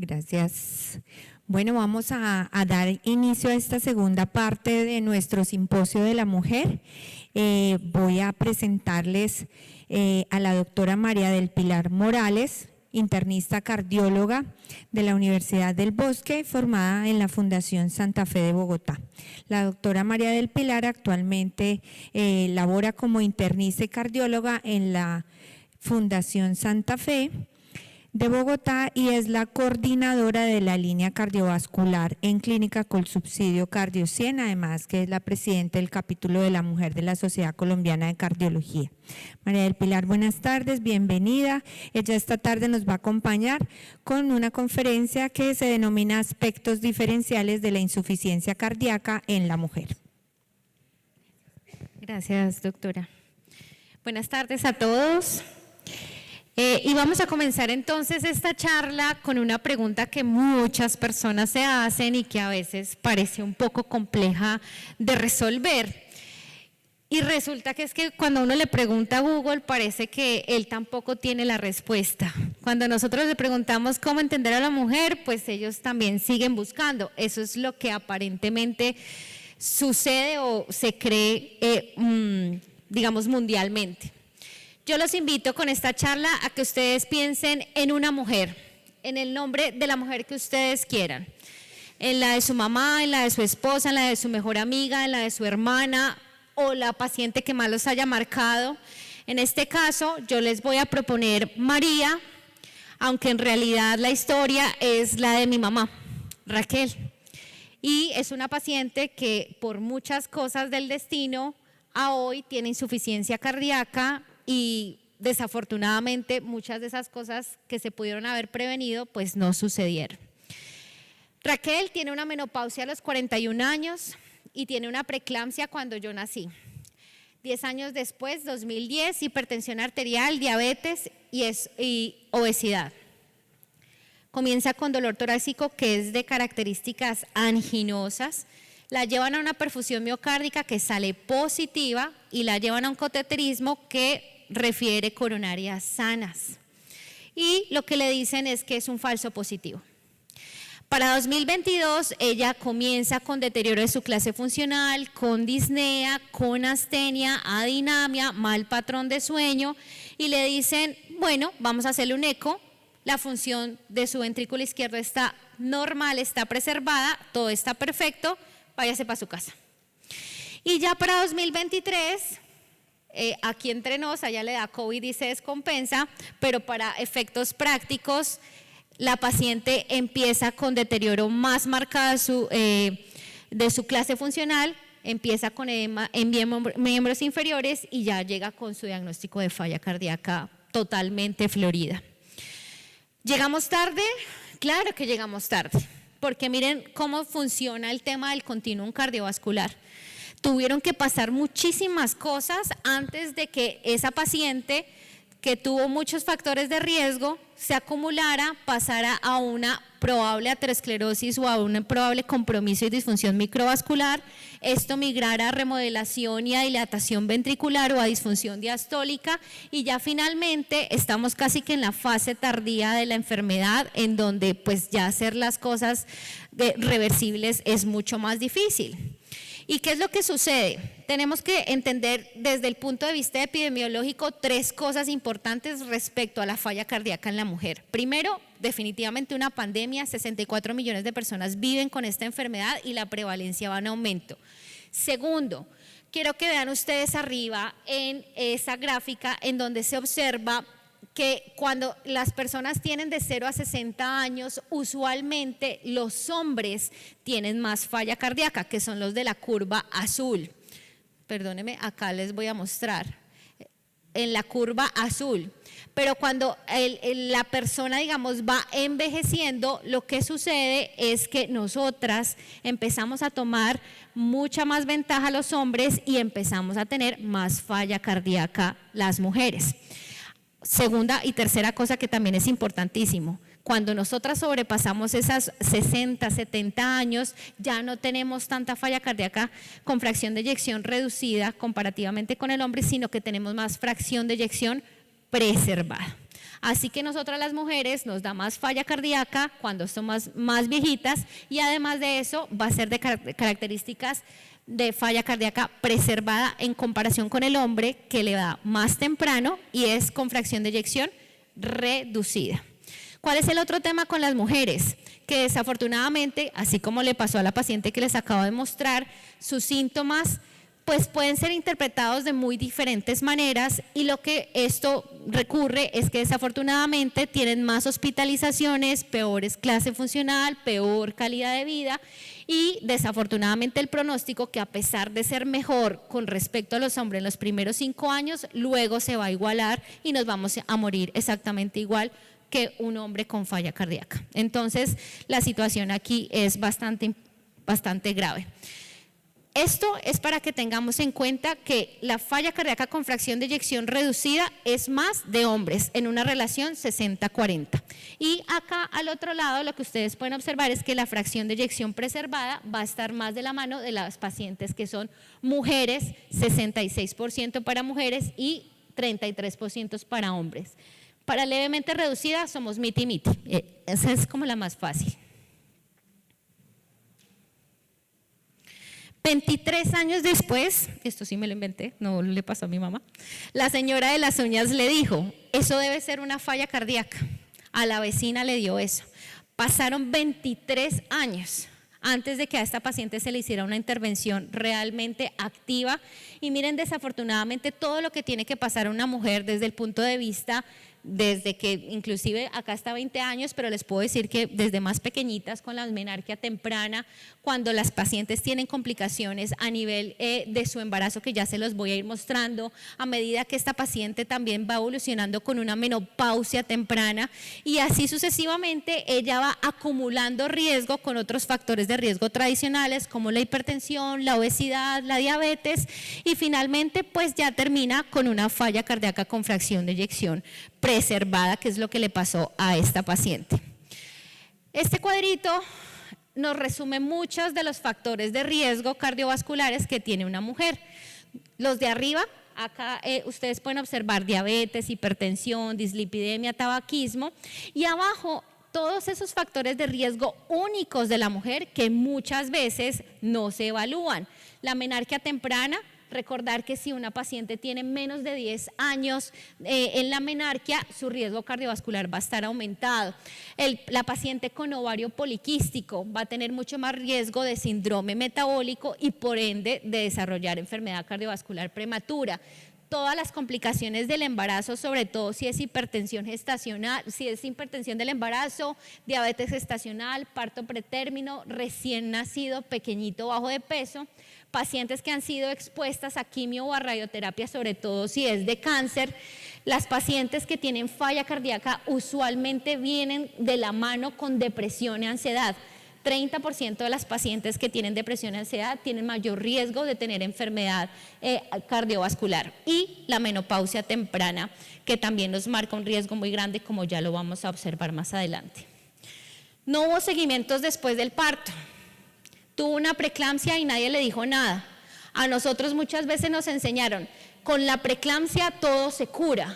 Gracias. Bueno, vamos a dar inicio a esta segunda parte de nuestro simposio de la mujer. Voy a presentarles a la doctora María del Pilar Morales, internista cardióloga de la Universidad del Bosque, formada en la Fundación Santa Fe de Bogotá. La doctora María del Pilar actualmente labora como internista y cardióloga en la Fundación Santa Fe de Bogotá y es la coordinadora de la línea cardiovascular en Clínica Colsubsidio Cardio 100, además que es la presidenta del capítulo de la mujer de la Sociedad Colombiana de Cardiología. María del Pilar, buenas tardes, bienvenida. Ella esta tarde nos va a acompañar con una conferencia que se denomina Aspectos diferenciales de la insuficiencia cardíaca en la mujer. Gracias, doctora. Buenas tardes a todos. Y vamos a comenzar entonces esta charla con una pregunta que muchas personas se hacen y que a veces parece un poco compleja de resolver. Y resulta que es que cuando uno le pregunta a Google parece que él tampoco tiene la respuesta. Cuando nosotros le preguntamos cómo entender a la mujer, pues ellos también siguen buscando. Eso es lo que aparentemente sucede o se cree, digamos, mundialmente. Yo los invito con esta charla a que ustedes piensen en una mujer, en el nombre de la mujer que ustedes quieran, en la de su mamá, en la de su esposa, en la de su mejor amiga, en la de su hermana o la paciente que más los haya marcado. En este caso, yo les voy a proponer María, aunque en realidad la historia es la de mi mamá, Raquel. Y es una paciente que por muchas cosas del destino a hoy tiene insuficiencia cardíaca y desafortunadamente muchas de esas cosas que se pudieron haber prevenido pues no sucedieron. Raquel tiene una menopausia a los 41 años y tiene una preeclampsia cuando yo nací. 10 años después, 2010, hipertensión arterial, diabetes y obesidad. Comienza con dolor torácico que es de características anginosas. La llevan a una perfusión miocárdica que sale positiva y la llevan a un cateterismo que refiere coronarias sanas. Y lo que le dicen es que es un falso positivo. Para 2022 ella comienza con deterioro de su clase funcional, con disnea, con astenia, adinamia, mal patrón de sueño y le dicen, bueno, vamos a hacerle un eco, la función de su ventrículo izquierdo está normal, está preservada, todo está perfecto, váyase para su casa. Y ya para 2023, aquí entre nos, allá le da COVID y se descompensa, pero para efectos prácticos, la paciente empieza con deterioro más marcado de su clase funcional, empieza con edema en miembros inferiores y ya llega con su diagnóstico de falla cardíaca totalmente florida. ¿Llegamos tarde? Claro que llegamos tarde. Porque miren cómo funciona el tema del continuum cardiovascular. Tuvieron que pasar muchísimas cosas antes de que esa paciente que tuvo muchos factores de riesgo se acumulara, pasara a una probable aterosclerosis o a un probable compromiso y disfunción microvascular, esto migrara a remodelación y a dilatación ventricular o a disfunción diastólica y ya finalmente estamos casi que en la fase tardía de la enfermedad en donde pues ya hacer las cosas reversibles es mucho más difícil. ¿Y qué es lo que sucede? Tenemos que entender desde el punto de vista epidemiológico 3 cosas importantes respecto a la falla cardíaca en la mujer. Primero, definitivamente una pandemia, 64 millones de personas viven con esta enfermedad y la prevalencia va en aumento. Segundo, quiero que vean ustedes arriba en esa gráfica en donde se observa que cuando las personas tienen de 0 a 60 años, usualmente los hombres tienen más falla cardíaca, que son los de la curva azul. Perdónenme, acá les voy a mostrar, en la curva azul. Pero cuando la persona, digamos, va envejeciendo, lo que sucede es que nosotras empezamos a tomar mucha más ventaja a los hombres y empezamos a tener más falla cardíaca las mujeres. Segunda y tercera cosa que también es importantísimo, cuando nosotras sobrepasamos esas 60, 70 años, ya no tenemos tanta falla cardíaca con fracción de eyección reducida comparativamente con el hombre, sino que tenemos más fracción de eyección preservada. Así que nosotras las mujeres nos da más falla cardíaca cuando somos más viejitas, y además de eso va a ser de características de falla cardíaca preservada en comparación con el hombre, que le da más temprano y es con fracción de eyección reducida. ¿Cuál es el otro tema con las mujeres? Que desafortunadamente, así como le pasó a la paciente que les acabo de mostrar, sus síntomas pues pueden ser interpretados de muy diferentes maneras, y lo que esto recurre es que desafortunadamente tienen más hospitalizaciones, peores clase funcional, peor calidad de vida, y desafortunadamente el pronóstico, que a pesar de ser mejor con respecto a los hombres en los primeros 5 años, luego se va a igualar y nos vamos a morir exactamente igual que un hombre con falla cardíaca. Entonces la situación aquí es bastante grave. Esto es para que tengamos en cuenta que la falla cardíaca con fracción de eyección reducida es más de hombres en una relación 60-40. Y acá al otro lado lo que ustedes pueden observar es que la fracción de eyección preservada va a estar más de la mano de las pacientes que son mujeres, 66% para mujeres y 33% para hombres. Para levemente reducida somos miti miti, esa es como la más fácil. 23 años después, esto sí me lo inventé, no le pasó a mi mamá, la señora de las uñas le dijo, eso debe ser una falla cardíaca. A la vecina le dio eso. Pasaron 23 años antes de que a esta paciente se le hiciera una intervención realmente activa, y miren, desafortunadamente todo lo que tiene que pasar a una mujer desde el punto de vista, desde que inclusive acá está 20 años, pero les puedo decir que desde más pequeñitas con la menarquia temprana, cuando las pacientes tienen complicaciones a nivel de su embarazo, que ya se los voy a ir mostrando, a medida que esta paciente también va evolucionando con una menopausia temprana, y así sucesivamente ella va acumulando riesgo con otros factores de riesgo tradicionales como la hipertensión, la obesidad, la diabetes, y finalmente pues ya termina con una falla cardíaca con fracción de eyección preservada, que es lo que le pasó a esta paciente. Este cuadrito nos resume muchos de los factores de riesgo cardiovasculares que tiene una mujer. Los de arriba, acá ustedes pueden observar diabetes, hipertensión, dislipidemia, tabaquismo, y abajo todos esos factores de riesgo únicos de la mujer que muchas veces no se evalúan. La menarquia temprana. Recordar que si una paciente tiene menos de 10 años en la menarquia, su riesgo cardiovascular va a estar aumentado. La paciente con ovario poliquístico va a tener mucho más riesgo de síndrome metabólico y por ende de desarrollar enfermedad cardiovascular prematura. Todas las complicaciones del embarazo, sobre todo si es hipertensión gestacional, si es hipertensión del embarazo, diabetes gestacional, parto pretérmino, recién nacido, pequeñito, bajo de peso, pacientes que han sido expuestas a quimio o a radioterapia, sobre todo si es de cáncer. Las pacientes que tienen falla cardíaca usualmente vienen de la mano con depresión y ansiedad. 30% de las pacientes que tienen depresión y ansiedad tienen mayor riesgo de tener enfermedad cardiovascular, y la menopausia temprana, que también nos marca un riesgo muy grande, como ya lo vamos a observar más adelante. No hubo seguimientos después del parto. Tuvo una preeclampsia y nadie le dijo nada. A nosotros muchas veces nos enseñaron, con la preeclampsia todo se cura.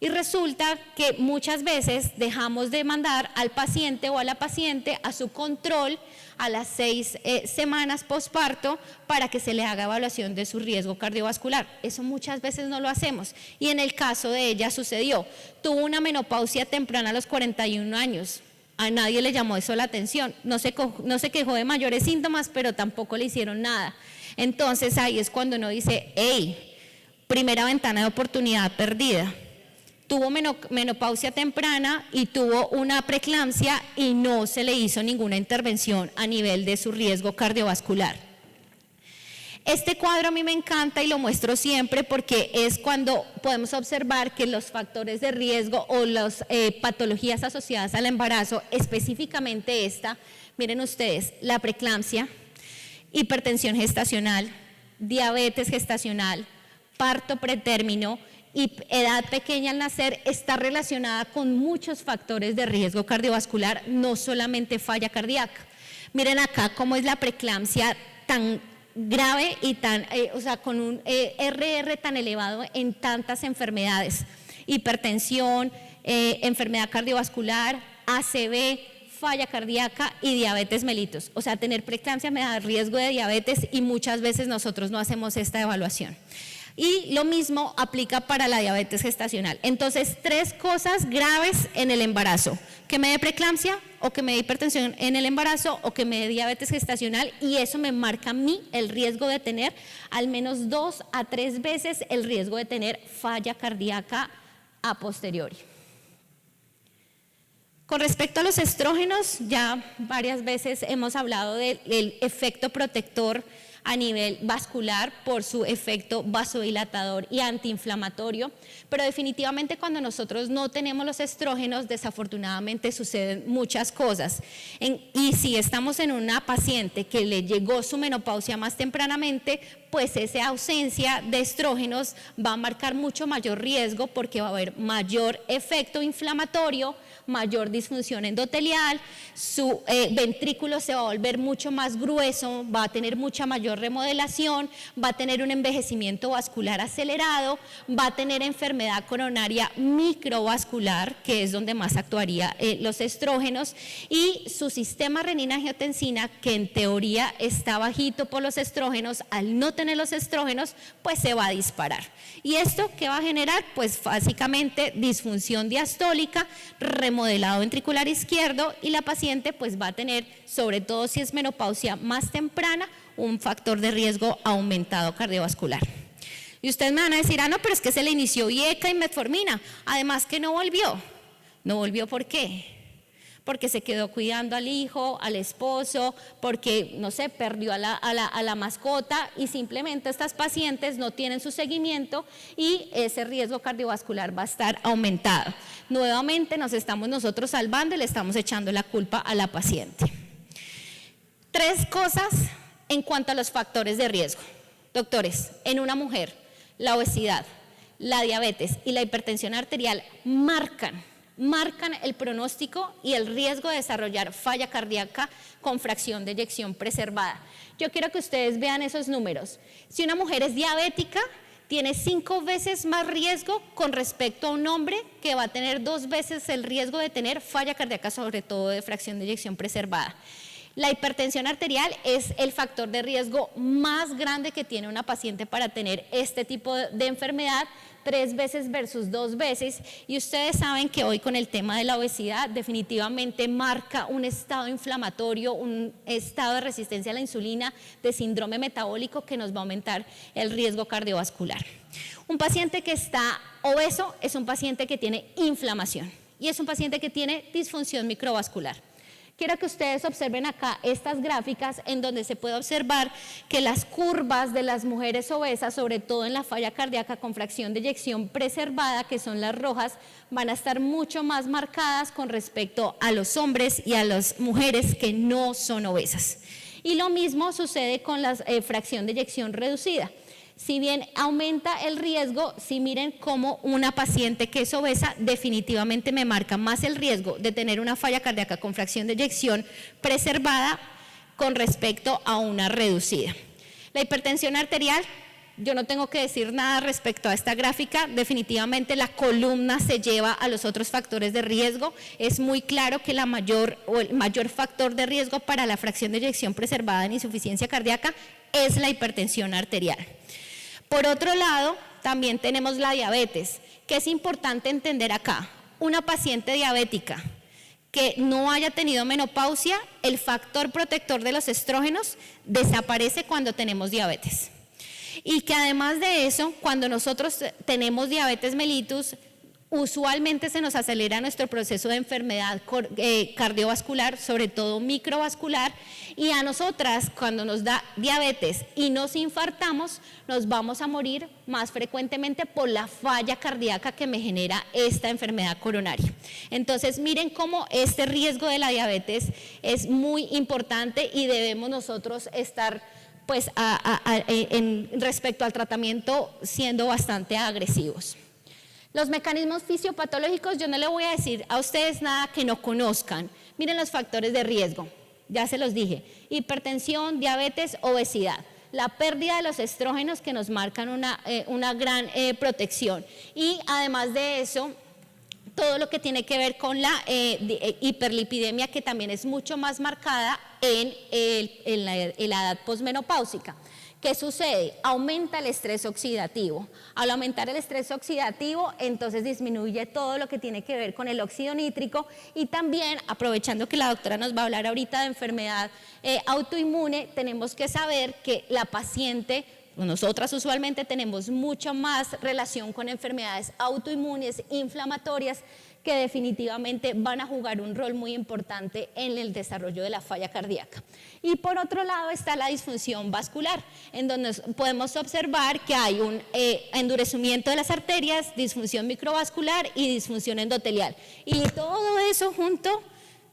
Y resulta que muchas veces dejamos de mandar al paciente o a la paciente a su control a las 6 semanas posparto para que se le haga evaluación de su riesgo cardiovascular. Eso muchas veces no lo hacemos, y en el caso de ella sucedió. Tuvo una menopausia temprana a los 41 años. A nadie le llamó eso la atención, no se quejó de mayores síntomas, pero tampoco le hicieron nada. Entonces ahí es cuando uno dice, hey, primera ventana de oportunidad perdida. Tuvo menopausia temprana y tuvo una preeclampsia y no se le hizo ninguna intervención a nivel de su riesgo cardiovascular. Este cuadro a mí me encanta y lo muestro siempre porque es cuando podemos observar que los factores de riesgo o las patologías asociadas al embarazo, específicamente esta, miren ustedes, la preeclampsia, hipertensión gestacional, diabetes gestacional, parto pretérmino y edad pequeña al nacer, está relacionada con muchos factores de riesgo cardiovascular, no solamente falla cardíaca. Miren acá cómo es la preeclampsia tan grave y tan, con un RR tan elevado en tantas enfermedades, hipertensión, enfermedad cardiovascular, ACV, falla cardíaca y diabetes mellitus. O sea, tener preeclampsia me da riesgo de diabetes y muchas veces nosotros no hacemos esta evaluación. Y lo mismo aplica para la diabetes gestacional. Entonces, 3 cosas graves en el embarazo: que me dé preeclampsia, o que me dé hipertensión en el embarazo, o que me dé diabetes gestacional, y eso me marca a mí el riesgo de tener al menos 2 a 3 veces el riesgo de tener falla cardíaca a posteriori. Con respecto a los estrógenos, ya varias veces hemos hablado del efecto protector a nivel vascular por su efecto vasodilatador y antiinflamatorio, pero definitivamente cuando nosotros no tenemos los estrógenos, desafortunadamente suceden muchas cosas. Y si estamos en una paciente que le llegó su menopausia más tempranamente, pues esa ausencia de estrógenos va a marcar mucho mayor riesgo, porque va a haber mayor efecto inflamatorio, mayor disfunción endotelial, su ventrículo se va a volver mucho más grueso, va a tener mucha mayor remodelación, va a tener un envejecimiento vascular acelerado, va a tener enfermedad coronaria microvascular, que es donde más actuaría los estrógenos, y su sistema renina-angiotensina, que en teoría está bajito por los estrógenos, al no tener los estrógenos, pues se va a disparar. ¿Y esto qué va a generar? Pues básicamente disfunción diastólica, remodelado ventricular izquierdo, y la paciente pues va a tener, sobre todo si es menopausia más temprana, un factor de riesgo aumentado cardiovascular. Y ustedes me van a decir, no, pero es que se le inició IECA y metformina, además que no volvió. ¿No volvió por qué? Porque se quedó cuidando al hijo, al esposo, porque, no sé, perdió a la mascota, y simplemente estas pacientes no tienen su seguimiento y ese riesgo cardiovascular va a estar aumentado. Nuevamente nos estamos nosotros salvando y le estamos echando la culpa a la paciente. 3 cosas en cuanto a los factores de riesgo. Doctores, en una mujer, la obesidad, la diabetes y la hipertensión arterial marcan el pronóstico y el riesgo de desarrollar falla cardíaca con fracción de eyección preservada. Yo quiero que ustedes vean esos números. Si una mujer es diabética, tiene 5 veces más riesgo con respecto a un hombre, que va a tener 2 veces el riesgo de tener falla cardíaca, sobre todo de fracción de eyección preservada. La hipertensión arterial es el factor de riesgo más grande que tiene una paciente para tener este tipo de enfermedad, 3 veces versus 2 veces, y ustedes saben que hoy con el tema de la obesidad definitivamente marca un estado inflamatorio, un estado de resistencia a la insulina, de síndrome metabólico, que nos va a aumentar el riesgo cardiovascular. Un paciente que está obeso es un paciente que tiene inflamación y es un paciente que tiene disfunción microvascular. Quiero que ustedes observen acá estas gráficas en donde se puede observar que las curvas de las mujeres obesas, sobre todo en la falla cardíaca con fracción de eyección preservada, que son las rojas, van a estar mucho más marcadas con respecto a los hombres y a las mujeres que no son obesas. Y lo mismo sucede con la fracción de eyección reducida. Si bien aumenta el riesgo, si miren cómo una paciente que es obesa definitivamente me marca más el riesgo de tener una falla cardíaca con fracción de eyección preservada con respecto a una reducida. La hipertensión arterial, yo no tengo que decir nada respecto a esta gráfica, definitivamente la columna se lleva a los otros factores de riesgo. Es muy claro que el mayor factor de riesgo para la fracción de eyección preservada en insuficiencia cardíaca es la hipertensión arterial. Por otro lado, también tenemos la diabetes, que es importante entender acá. Una paciente diabética que no haya tenido menopausia, el factor protector de los estrógenos desaparece cuando tenemos diabetes. Y que además de eso, cuando nosotros tenemos diabetes mellitus, usualmente se nos acelera nuestro proceso de enfermedad cardiovascular, sobre todo microvascular, y a nosotras cuando nos da diabetes y nos infartamos, nos vamos a morir más frecuentemente por la falla cardíaca que me genera esta enfermedad coronaria. Entonces miren cómo este riesgo de la diabetes es muy importante y debemos nosotros estar pues respecto al tratamiento siendo bastante agresivos. Los mecanismos fisiopatológicos, yo no le voy a decir a ustedes nada que no conozcan. Miren los factores de riesgo, ya se los dije: hipertensión, diabetes, obesidad. La pérdida de los estrógenos, que nos marcan una gran protección. Y además de eso, todo lo que tiene que ver con la hiperlipidemia, que también es mucho más marcada en la edad posmenopáusica. ¿Qué sucede? Aumenta el estrés oxidativo. Al aumentar el estrés oxidativo, entonces disminuye todo lo que tiene que ver con el óxido nítrico, y también, aprovechando que la doctora nos va a hablar ahorita de enfermedad autoinmune, tenemos que saber que la paciente, nosotras usualmente tenemos mucho más relación con enfermedades autoinmunes, inflamatorias, que definitivamente van a jugar un rol muy importante en el desarrollo de la falla cardíaca. Y por otro lado está la disfunción vascular, en donde podemos observar que hay un endurecimiento de las arterias, disfunción microvascular y disfunción endotelial. Y todo eso junto,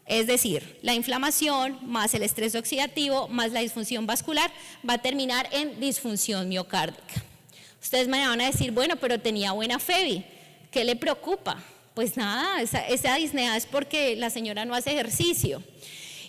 es decir, la inflamación más el estrés oxidativo más la disfunción vascular, va a terminar en disfunción miocárdica. Ustedes me van a decir, bueno, pero tenía buena FEBI, ¿qué le preocupa? Pues nada, esa disnea es porque la señora no hace ejercicio.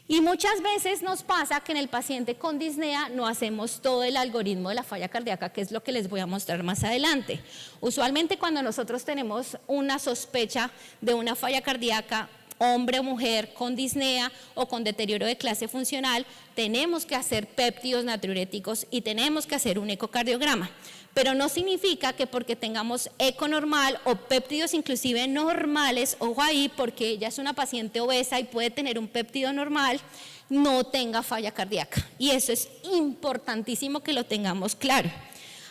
Y muchas veces nos pasa que en el paciente con disnea no hacemos todo el algoritmo de la falla cardíaca, que es lo que les voy a mostrar más adelante. Usualmente cuando nosotros tenemos una sospecha de una falla cardíaca, hombre o mujer con disnea o con deterioro de clase funcional, tenemos que hacer péptidos natriuréticos y tenemos que hacer un ecocardiograma. Pero no significa que porque tengamos eco normal o péptidos inclusive normales, ojo ahí, porque ella es una paciente obesa y puede tener un péptido normal, no tenga falla cardíaca. Y eso es importantísimo que lo tengamos claro.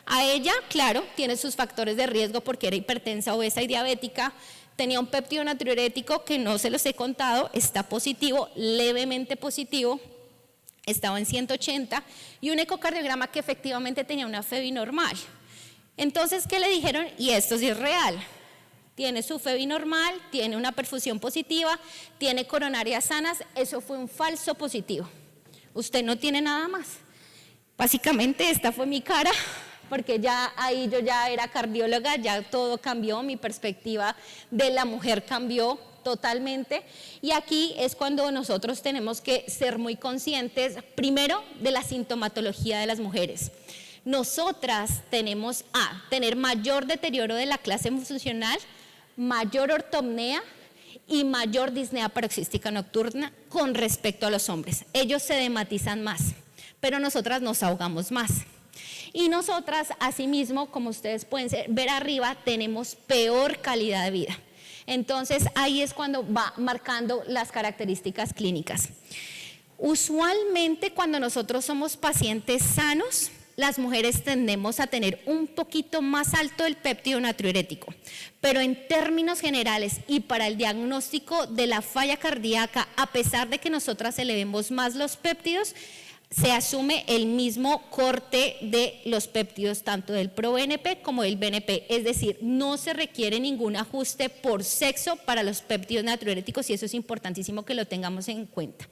A ella, claro, tiene sus factores de riesgo porque era hipertensa, obesa y diabética. Tenía un péptido natriurético que no se los he contado, está positivo, levemente positivo. Estaba en 180 y un ecocardiograma que efectivamente tenía una FEBI normal. Entonces, ¿qué le dijeron? Y esto sí es real. Tiene su FEBI normal, tiene una perfusión positiva, tiene coronarias sanas. Eso fue un falso positivo. Usted no tiene nada más. Básicamente esta fue mi cara, porque ya ahí yo ya era cardióloga, ya todo cambió, mi perspectiva de la mujer cambió totalmente, y aquí es cuando nosotros tenemos que ser muy conscientes, primero, de la sintomatología de las mujeres. Nosotras tenemos a tener mayor deterioro de la clase funcional, mayor ortopnea y mayor disnea paroxística nocturna con respecto a los hombres. Ellos se dematizan más, pero nosotras nos ahogamos más. Y nosotras, asimismo, como ustedes pueden ver arriba, tenemos peor calidad de vida. Entonces, ahí es cuando va marcando las características clínicas. Usualmente, cuando nosotros somos pacientes sanos, las mujeres tendemos a tener un poquito más alto el péptido natriurético, pero en términos generales y para el diagnóstico de la falla cardíaca, a pesar de que nosotras elevemos más los péptidos, se asume el mismo corte de los péptidos, tanto del ProBNP como del BNP, es decir, no se requiere ningún ajuste por sexo para los péptidos natriuréticos, y eso es importantísimo que lo tengamos en cuenta.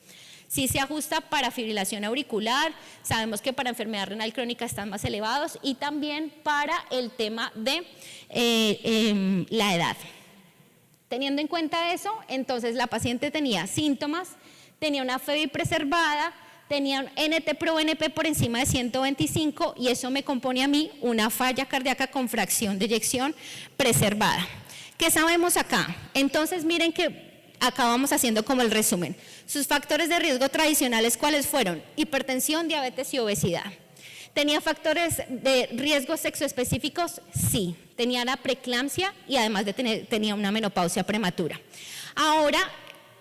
Sí se ajusta para fibrilación auricular, sabemos que para enfermedad renal crónica están más elevados, y también para el tema de la edad. Teniendo en cuenta eso, entonces la paciente tenía síntomas, tenía una FEBI preservada, tenía un NT-proBNP por encima de 125, y eso me compone a mí una falla cardíaca con fracción de eyección preservada. ¿Qué sabemos acá? Entonces miren que acá vamos haciendo como el resumen. Sus factores de riesgo tradicionales, ¿cuáles fueron? Hipertensión, diabetes y obesidad. ¿Tenía factores de riesgo sexoespecíficos? Sí. Tenía la preeclampsia y además tenía una menopausia prematura. Ahora,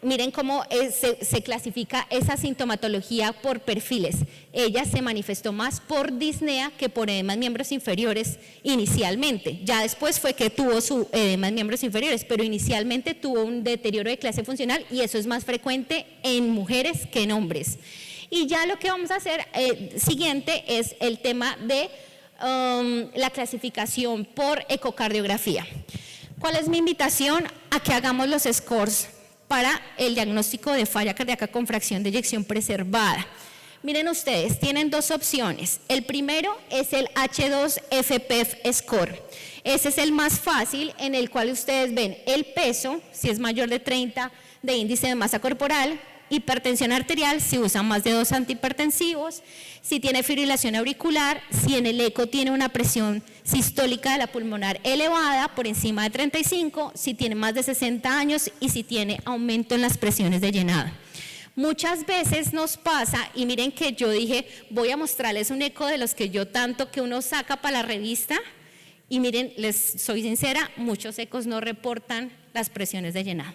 miren cómo se clasifica esa sintomatología por perfiles. Ella se manifestó más por disnea que por edemas miembros inferiores inicialmente. Ya después fue que tuvo su edemas miembros inferiores, pero inicialmente tuvo un deterioro de clase funcional, y eso es más frecuente en mujeres que en hombres. Y ya lo que vamos a hacer siguiente es el tema de la clasificación por ecocardiografía. ¿Cuál es mi invitación? A que hagamos los scores para el diagnóstico de falla cardíaca con fracción de eyección preservada. Miren ustedes, tienen dos opciones. El primero es el H2FPEF score. Ese es el más fácil, en el cual ustedes ven el peso, si es mayor de 30 de índice de masa corporal, hipertensión arterial, si usa más de 2 antihipertensivos, si tiene fibrilación auricular, si en el eco tiene una presión sistólica de la pulmonar elevada por encima de 35, si tiene más de 60 años y si tiene aumento en las presiones de llenado. Muchas veces nos pasa, y miren que yo dije, voy a mostrarles un eco de los que yo tanto que uno saca para la revista, y miren, les soy sincera, muchos ecos no reportan las presiones de llenado.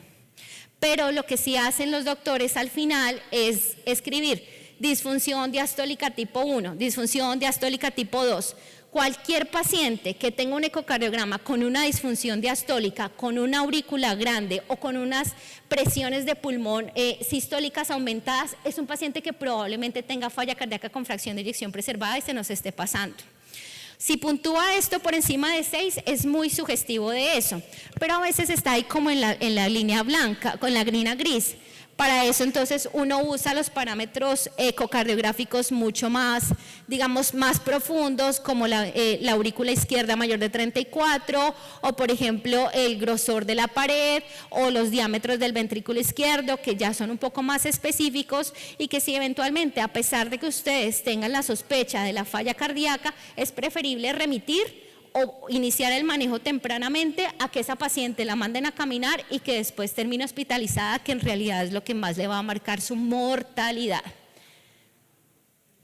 Pero lo que sí hacen los doctores al final es escribir disfunción diastólica tipo 1, disfunción diastólica tipo 2. Cualquier paciente que tenga un ecocardiograma con una disfunción diastólica, con una aurícula grande o con unas presiones de pulmón sistólicas aumentadas, es un paciente que probablemente tenga falla cardíaca con fracción de eyección preservada y se nos esté pasando. Si puntúa esto por encima de 6, es muy sugestivo de eso, pero a veces está ahí como en la línea blanca, con la línea gris. Para eso entonces uno usa los parámetros ecocardiográficos mucho más, digamos, más profundos, como la aurícula izquierda mayor de 34, o por ejemplo el grosor de la pared, o los diámetros del ventrículo izquierdo, que ya son un poco más específicos, y que si eventualmente, a pesar de que ustedes tengan la sospecha de la falla cardíaca, es preferible remitir o iniciar el manejo tempranamente a que esa paciente la manden a caminar y que después termine hospitalizada, que en realidad es lo que más le va a marcar su mortalidad.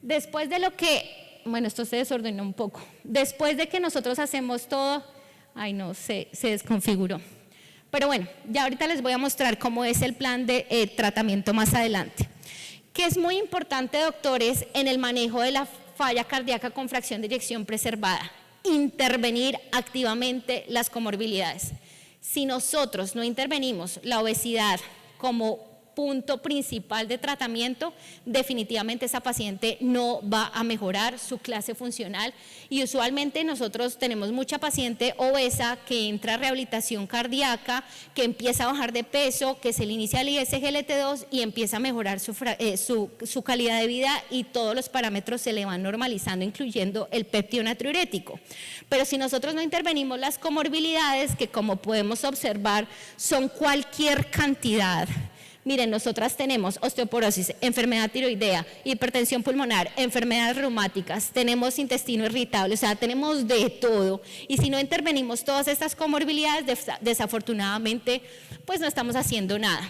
Después de lo que, bueno, esto se desordenó un poco, después de que nosotros hacemos todo, ay no, se desconfiguró. Pero bueno, ya ahorita les voy a mostrar cómo es el plan de tratamiento más adelante. Que es muy importante, doctores, en el manejo de la falla cardíaca con fracción de eyección preservada, intervenir activamente las comorbilidades. Si nosotros no intervenimos la obesidad como punto principal de tratamiento, definitivamente esa paciente no va a mejorar su clase funcional, y usualmente nosotros tenemos mucha paciente obesa que entra a rehabilitación cardíaca, que empieza a bajar de peso, que se le inicia el ISGLT2 y empieza a mejorar su calidad de vida, y todos los parámetros se le van normalizando, incluyendo el péptido natriurético. Pero si nosotros no intervenimos las comorbilidades, que como podemos observar son cualquier cantidad. Miren, nosotras tenemos osteoporosis, enfermedad tiroidea, hipertensión pulmonar, enfermedades reumáticas, tenemos intestino irritable, o sea, tenemos de todo. Y si no intervenimos todas estas comorbilidades, desafortunadamente, pues no estamos haciendo nada.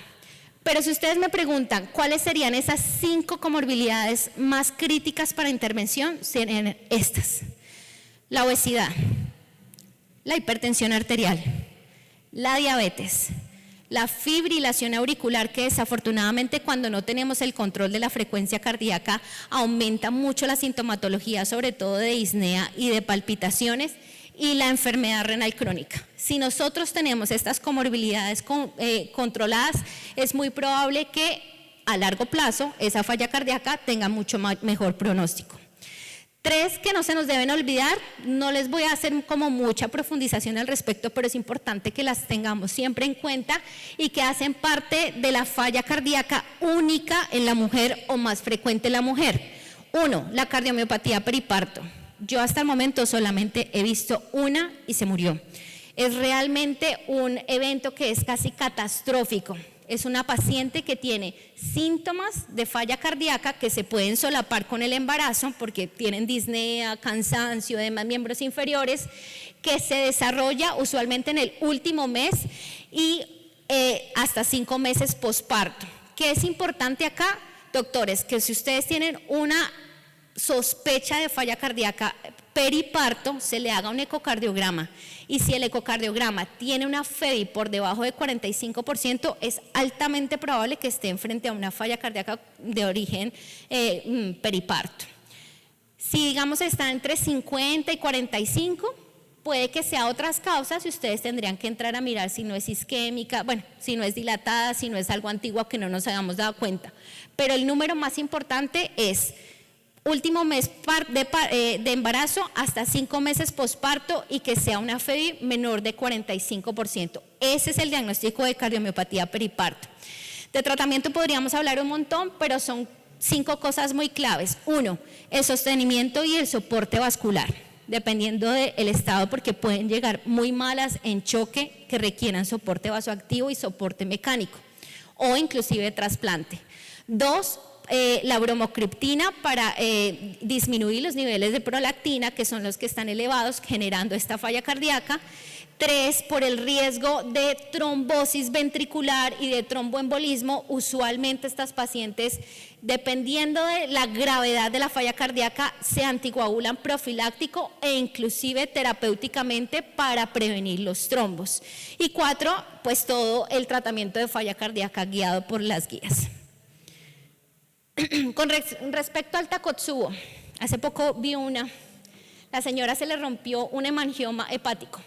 Pero si ustedes me preguntan cuáles serían esas 5 comorbilidades más críticas para intervención, serían estas: la obesidad, la hipertensión arterial, la diabetes, la fibrilación auricular, que desafortunadamente cuando no tenemos el control de la frecuencia cardíaca aumenta mucho la sintomatología, sobre todo de disnea y de palpitaciones, y la enfermedad renal crónica. Si nosotros tenemos estas comorbilidades controladas, es muy probable que a largo plazo esa falla cardíaca tenga mucho mejor pronóstico. 3 que no se nos deben olvidar, no les voy a hacer como mucha profundización al respecto, pero es importante que las tengamos siempre en cuenta y que hacen parte de la falla cardíaca única en la mujer o más frecuente en la mujer. 1, la cardiomiopatía periparto. Yo hasta el momento solamente he visto una y se murió. Es realmente un evento que es casi catastrófico. Es una paciente que tiene síntomas de falla cardíaca que se pueden solapar con el embarazo, porque tienen disnea, cansancio, demás miembros inferiores, que se desarrolla usualmente en el último mes y hasta 5 meses posparto. ¿Qué es importante acá, doctores? Que si ustedes tienen una sospecha de falla cardíaca periparto, se le haga un ecocardiograma, y si el ecocardiograma tiene una FEBI por debajo de 45%, es altamente probable que esté frente a una falla cardíaca de origen periparto. Si digamos está entre 50 y 45, puede que sea otras causas, y ustedes tendrían que entrar a mirar si no es isquémica, bueno, si no es dilatada, si no es algo antiguo que no nos hayamos dado cuenta. Pero el número más importante es último mes de embarazo hasta 5 meses posparto, y que sea una FEBI menor de 45%. Ese es el diagnóstico de cardiomiopatía periparto. De tratamiento podríamos hablar un montón, pero son 5 cosas muy claves. 1, el sostenimiento y el soporte vascular, dependiendo del estado, porque pueden llegar muy malas en choque que requieran soporte vasoactivo y soporte mecánico, o inclusive trasplante. 2, la bromocriptina para disminuir los niveles de prolactina, que son los que están elevados, generando esta falla cardíaca. 3, por el riesgo de trombosis ventricular y de tromboembolismo. Usualmente estas pacientes, dependiendo de la gravedad de la falla cardíaca, se anticoagulan profiláctico e inclusive terapéuticamente para prevenir los trombos. Y 4, pues todo el tratamiento de falla cardíaca guiado por las guías. Con respecto al Takotsubo, hace poco vi la señora se le rompió un hemangioma hepático,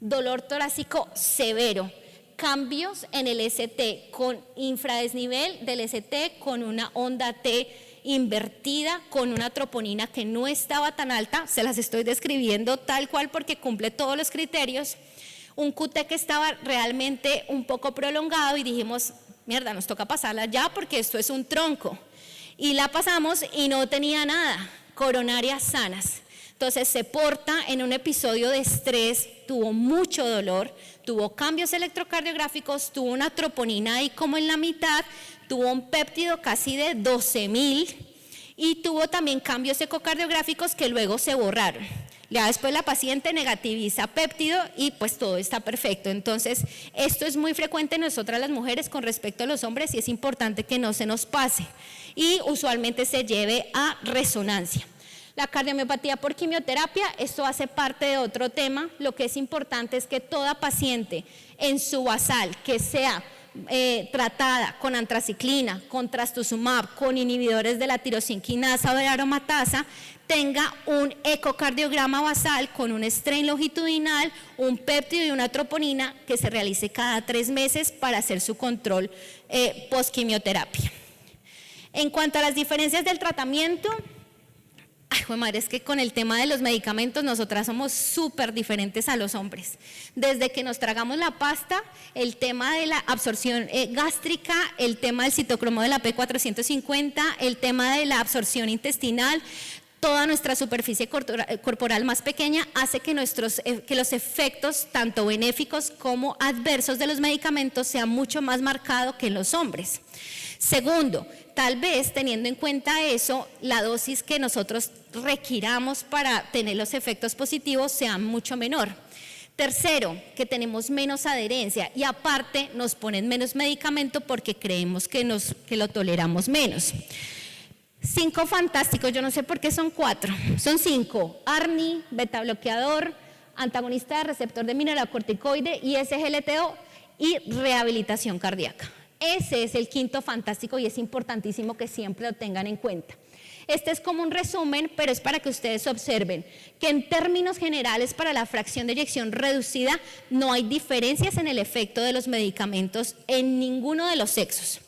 dolor torácico severo, cambios en el ST con infradesnivel del ST, con una onda T invertida, con una troponina que no estaba tan alta, se las estoy describiendo tal cual porque cumple todos los criterios, un QT que estaba realmente un poco prolongado y dijimos, mierda, nos toca pasarla ya porque esto es un tronco. Y la pasamos y no tenía nada, coronarias sanas. Entonces se porta en un episodio de estrés, tuvo mucho dolor, tuvo cambios electrocardiográficos, tuvo una troponina ahí como en la mitad, tuvo un péptido casi de 12.000 y tuvo también cambios ecocardiográficos que luego se borraron. Ya después la paciente negativiza péptido y pues todo está perfecto. Entonces esto es muy frecuente en nosotras las mujeres con respecto a los hombres y es importante que no se nos pase y usualmente se lleve a resonancia. La cardiomiopatía por quimioterapia, esto hace parte de otro tema. Lo que es importante es que toda paciente en su basal que sea tratada con antraciclina, con trastuzumab, con inhibidores de la tirosinquinasa o de la aromatasa, tenga un ecocardiograma basal con un strain longitudinal, un péptido y una troponina que se realice cada 3 meses para hacer su control post-quimioterapia. En cuanto a las diferencias del tratamiento, ay, joder, madre, es que con el tema de los medicamentos nosotras somos súper diferentes a los hombres. Desde que nos tragamos la pasta, el tema de la absorción gástrica, el tema del citocromo de la P450, el tema de la absorción intestinal, toda nuestra superficie corporal más pequeña hace que los efectos tanto benéficos como adversos de los medicamentos sean mucho más marcados que en los hombres. Segundo, tal vez teniendo en cuenta eso, la dosis que nosotros requiramos para tener los efectos positivos sea mucho menor. Tercero, que tenemos menos adherencia y aparte nos ponen menos medicamento porque creemos que lo toleramos menos. 5 fantásticos, yo no sé por qué son 4, son 5, ARNI, beta bloqueador, antagonista de receptor de mineralocorticoide y SGLT2 y rehabilitación cardíaca. Ese es el 5º fantástico y es importantísimo que siempre lo tengan en cuenta. Este es como un resumen, pero es para que ustedes observen que en términos generales para la fracción de eyección reducida no hay diferencias en el efecto de los medicamentos en ninguno de los sexos.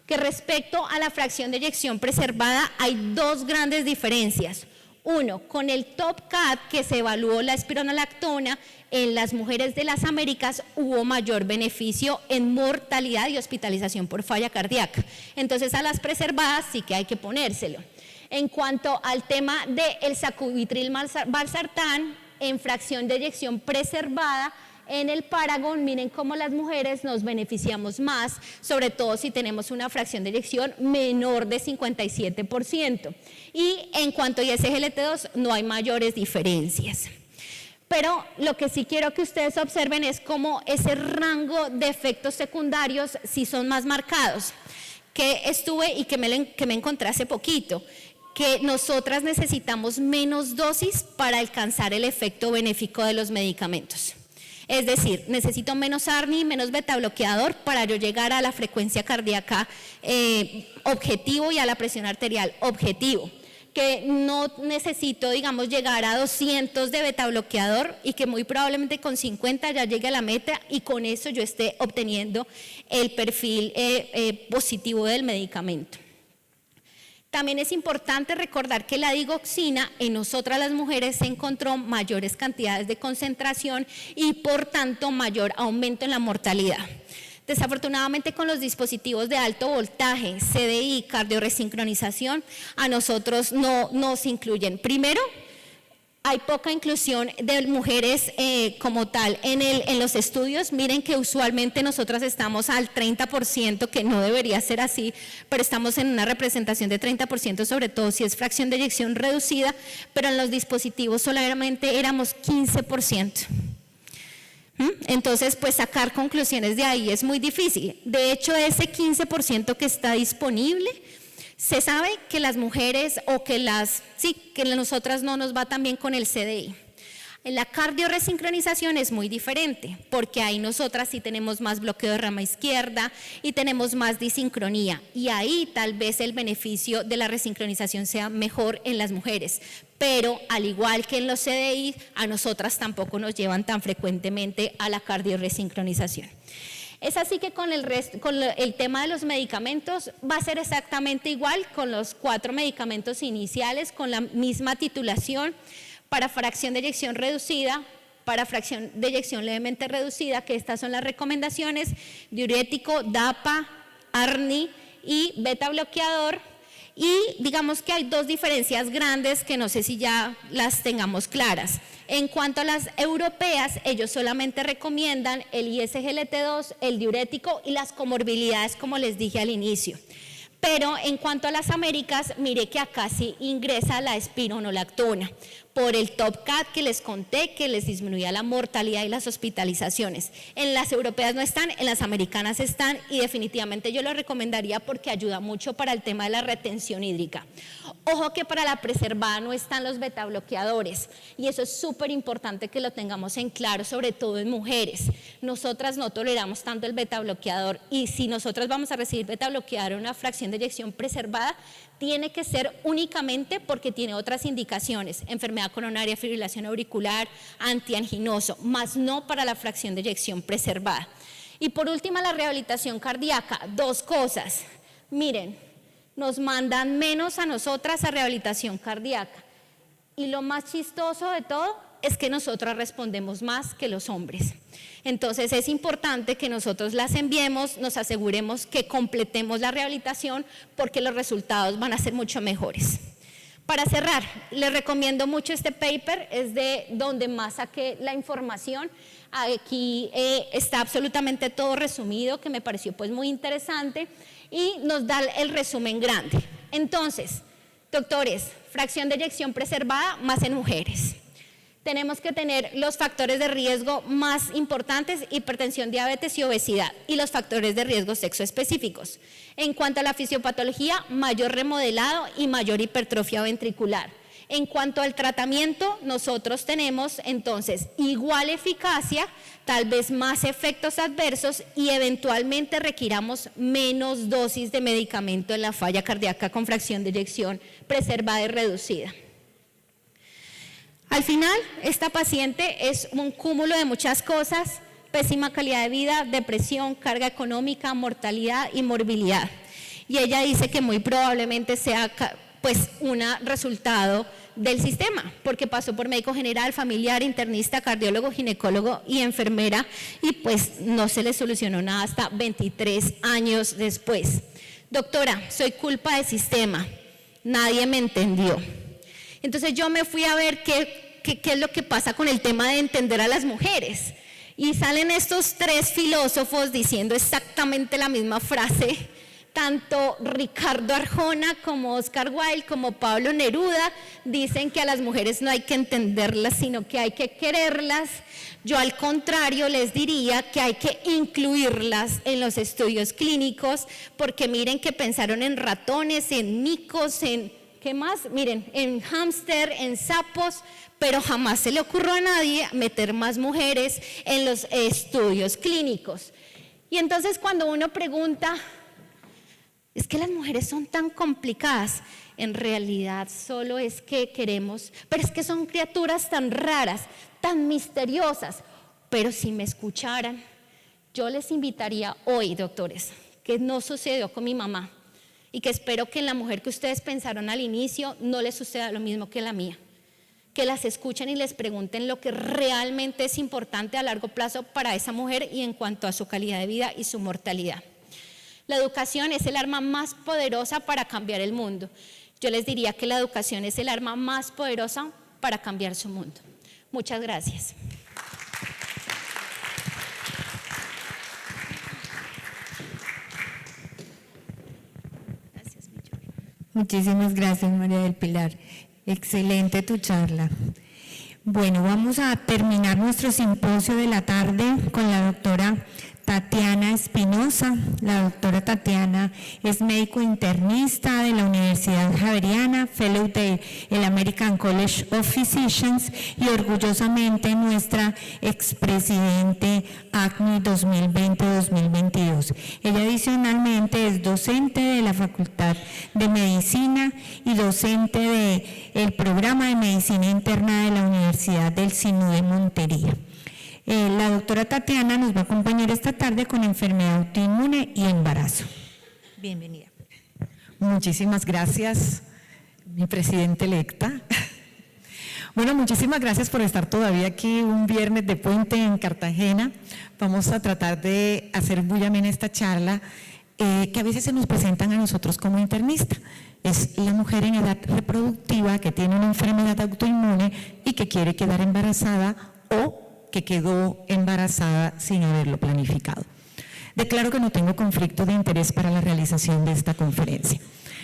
Que respecto a la fracción de eyección preservada hay 2 grandes diferencias. Uno, con el TOP-CAT que se evaluó la espironolactona, en las mujeres de las Américas hubo mayor beneficio en mortalidad y hospitalización por falla cardíaca. Entonces a las preservadas sí que hay que ponérselo. En cuanto al tema del sacubitril valsartán, en fracción de eyección preservada, en el Paragon, miren cómo las mujeres nos beneficiamos más, sobre todo si tenemos una fracción de eyección menor de 57%. Y en cuanto a SGLT2, no hay mayores diferencias. Pero lo que sí quiero que ustedes observen es cómo ese rango de efectos secundarios sí son más marcados. Que estuve y que me encontré hace poquito, que nosotras necesitamos menos dosis para alcanzar el efecto benéfico de los medicamentos. Es decir, necesito menos ARNI, menos beta bloqueador para yo llegar a la frecuencia cardíaca objetivo y a la presión arterial objetivo. Que no necesito, digamos, llegar a 200 de beta bloqueador y que muy probablemente con 50 ya llegue a la meta y con eso yo esté obteniendo el perfil positivo del medicamento. También es importante recordar que la digoxina en nosotras las mujeres se encontró mayores cantidades de concentración y por tanto mayor aumento en la mortalidad. Desafortunadamente con los dispositivos de alto voltaje, CDI, cardioresincronización, a nosotros no nos incluyen. Primero, hay poca inclusión de mujeres como tal en los estudios. Miren que usualmente nosotras estamos al 30%, que no debería ser así, pero estamos en una representación de 30%, sobre todo si es fracción de eyección reducida, pero en los dispositivos solamente éramos 15%. Entonces, pues sacar conclusiones de ahí es muy difícil. De hecho, ese 15% que está disponible, se sabe que las mujeres o que nosotras no nos va tan bien con el CDI. En la cardioresincronización es muy diferente, porque ahí nosotras sí tenemos más bloqueo de rama izquierda y tenemos más disincronía, y ahí tal vez el beneficio de la resincronización sea mejor en las mujeres, pero al igual que en los CDI, a nosotras tampoco nos llevan tan frecuentemente a la cardioresincronización. Es así que con el tema de los medicamentos va a ser exactamente igual, con los 4 medicamentos iniciales, con la misma titulación para fracción de eyección reducida, para fracción de eyección levemente reducida, que estas son las recomendaciones: diurético, DAPA, ARNI y beta bloqueador. Y digamos que hay 2 diferencias grandes que no sé si ya las tengamos claras. En cuanto a las europeas, ellos solamente recomiendan el ISGLT2, el diurético y las comorbilidades, como les dije al inicio. Pero en cuanto a las Américas, mire que acá sí ingresa la espironolactona por el TopCat que les conté, que les disminuía la mortalidad y las hospitalizaciones. En las europeas no están, en las americanas están, y definitivamente yo lo recomendaría porque ayuda mucho para el tema de la retención hídrica. Ojo que para la preservada no están los beta bloqueadores, y eso es súper importante que lo tengamos en claro, sobre todo en mujeres. Nosotras no toleramos tanto el beta bloqueador, y si nosotras vamos a recibir beta bloqueador en una fracción de eyección preservada, tiene que ser únicamente porque tiene otras indicaciones: enfermedad coronaria, fibrilación auricular, antianginoso, más no para la fracción de eyección preservada. Y por último, la rehabilitación cardíaca. 2 cosas. Miren, nos mandan menos a nosotras a rehabilitación cardíaca. Y lo más chistoso de todo es que nosotras respondemos más que los hombres. Entonces es importante que nosotros las enviemos, nos aseguremos que completemos la rehabilitación, porque los resultados van a ser mucho mejores. Para cerrar, les recomiendo mucho este paper, es de donde más saqué la información. Aquí está absolutamente todo resumido, que me pareció pues muy interesante, y nos da el resumen grande. Entonces, doctores, fracción de eyección preservada más en mujeres. Tenemos que tener los factores de riesgo más importantes: hipertensión, diabetes y obesidad, y los factores de riesgo sexo específicos. En cuanto a la fisiopatología, mayor remodelado y mayor hipertrofia ventricular. En cuanto al tratamiento, nosotros tenemos entonces igual eficacia, tal vez más efectos adversos, y eventualmente requiramos menos dosis de medicamento en la falla cardíaca con fracción de eyección preservada y reducida. Al final, esta paciente es un cúmulo de muchas cosas: pésima calidad de vida, depresión, carga económica, mortalidad y morbilidad. Y ella dice que muy probablemente sea pues un resultado del sistema, porque pasó por médico general, familiar, internista, cardiólogo, ginecólogo y enfermera, y pues no se le solucionó nada hasta 23 años después. Doctora, soy culpa del sistema, nadie me entendió. Entonces yo me fui a ver qué es lo que pasa con el tema de entender a las mujeres, y salen estos 3 filósofos diciendo exactamente la misma frase. Tanto Ricardo Arjona como Oscar Wilde como Pablo Neruda dicen que a las mujeres no hay que entenderlas, sino que hay que quererlas. Yo al contrario les diría que hay que incluirlas en los estudios clínicos, porque miren que pensaron en ratones, en micos, en ¿qué más? Miren, en hámster, en sapos, pero jamás se le ocurrió a nadie meter más mujeres en los estudios clínicos. Y entonces cuando uno pregunta, es que las mujeres son tan complicadas, en realidad solo es que queremos, pero es que son criaturas tan raras, tan misteriosas. Pero si me escucharan, yo les invitaría hoy, doctores, que no sucedió con mi mamá, y que espero que en la mujer que ustedes pensaron al inicio no les suceda lo mismo que la mía. Que las escuchen y les pregunten lo que realmente es importante a largo plazo para esa mujer y en cuanto a su calidad de vida y su mortalidad. La educación es el arma más poderosa para cambiar el mundo. Yo les diría que la educación es el arma más poderosa para cambiar su mundo. Muchas gracias. Muchísimas gracias, María del Pilar. Excelente tu charla. Bueno, vamos a terminar nuestro simposio de la tarde con la doctora Tatiana Espinosa. La doctora Tatiana es médico internista de la Universidad Javeriana, fellow del American College of Physicians y orgullosamente nuestra expresidente ACNI 2020-2022. Ella adicionalmente es docente de la Facultad de Medicina y docente del programa de Medicina Interna de la Universidad del SINU de Montería. La doctora Tatiana nos va a acompañar esta tarde con enfermedad autoinmune y embarazo. Bienvenida. Muchísimas gracias, mi presidenta electa. Bueno, muchísimas gracias por estar todavía aquí un viernes de puente en Cartagena. Vamos a tratar de hacer muy amena esta charla que a veces se nos presentan a nosotros como internista. Es la mujer en edad reproductiva que tiene una enfermedad autoinmune y que quiere quedar embarazada o que quedó embarazada sin haberlo planificado. Declaro que no tengo conflicto de interés para la realización de esta conferencia.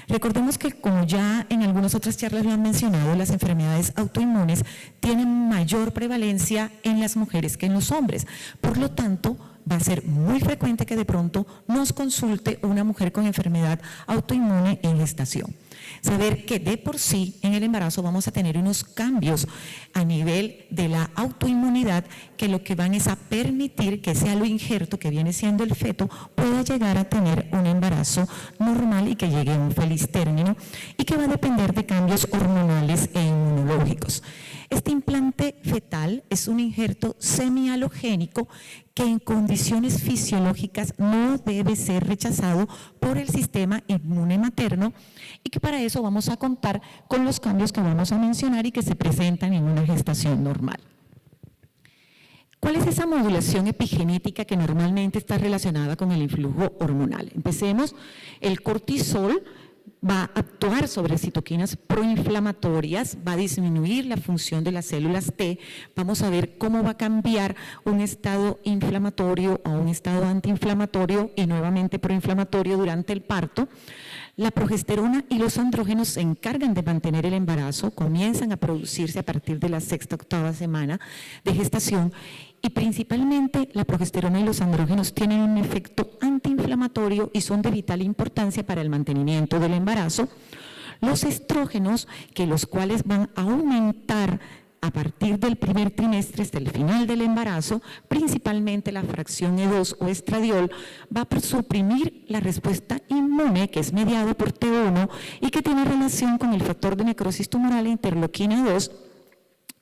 Recordemos que, como ya en algunas otras charlas lo han mencionado, las enfermedades autoinmunes tienen mayor prevalencia en las mujeres que en los hombres. Por lo tanto, va a ser muy frecuente que de pronto nos consulte una mujer con enfermedad autoinmune en gestación. Saber que de por sí en el embarazo vamos a tener unos cambios a nivel de la autoinmunidad que lo que van es a permitir que ese halo injerto que viene siendo el feto pueda llegar a tener un embarazo normal y que llegue a un feliz término y que va a depender de cambios hormonales e inmunológicos. Este implante fetal es un injerto semihalogénico que en condiciones fisiológicas no debe ser rechazado por el sistema inmune materno y que para eso vamos a contar con los cambios que vamos a mencionar y que se presentan en una gestación normal. ¿Cuál es esa modulación epigenética que normalmente está relacionada con el influjo hormonal? Empecemos. El cortisol va a actuar sobre citoquinas proinflamatorias, va a disminuir la función de las células T. Vamos a ver cómo va a cambiar un estado inflamatorio a un estado antiinflamatorio y nuevamente proinflamatorio durante el parto. La progesterona y los andrógenos se encargan de mantener el embarazo, comienzan a producirse a partir de la sexta, octava semana de gestación y principalmente la progesterona y los andrógenos tienen un efecto antiinflamatorio y son de vital importancia para el mantenimiento del embarazo. Los estrógenos, que los cuales van a aumentar a partir del primer trimestre hasta el final del embarazo, principalmente la fracción E2 o estradiol, va a suprimir la respuesta inmune que es mediada por T1 y que tiene relación con el factor de necrosis tumoral interleuquina 2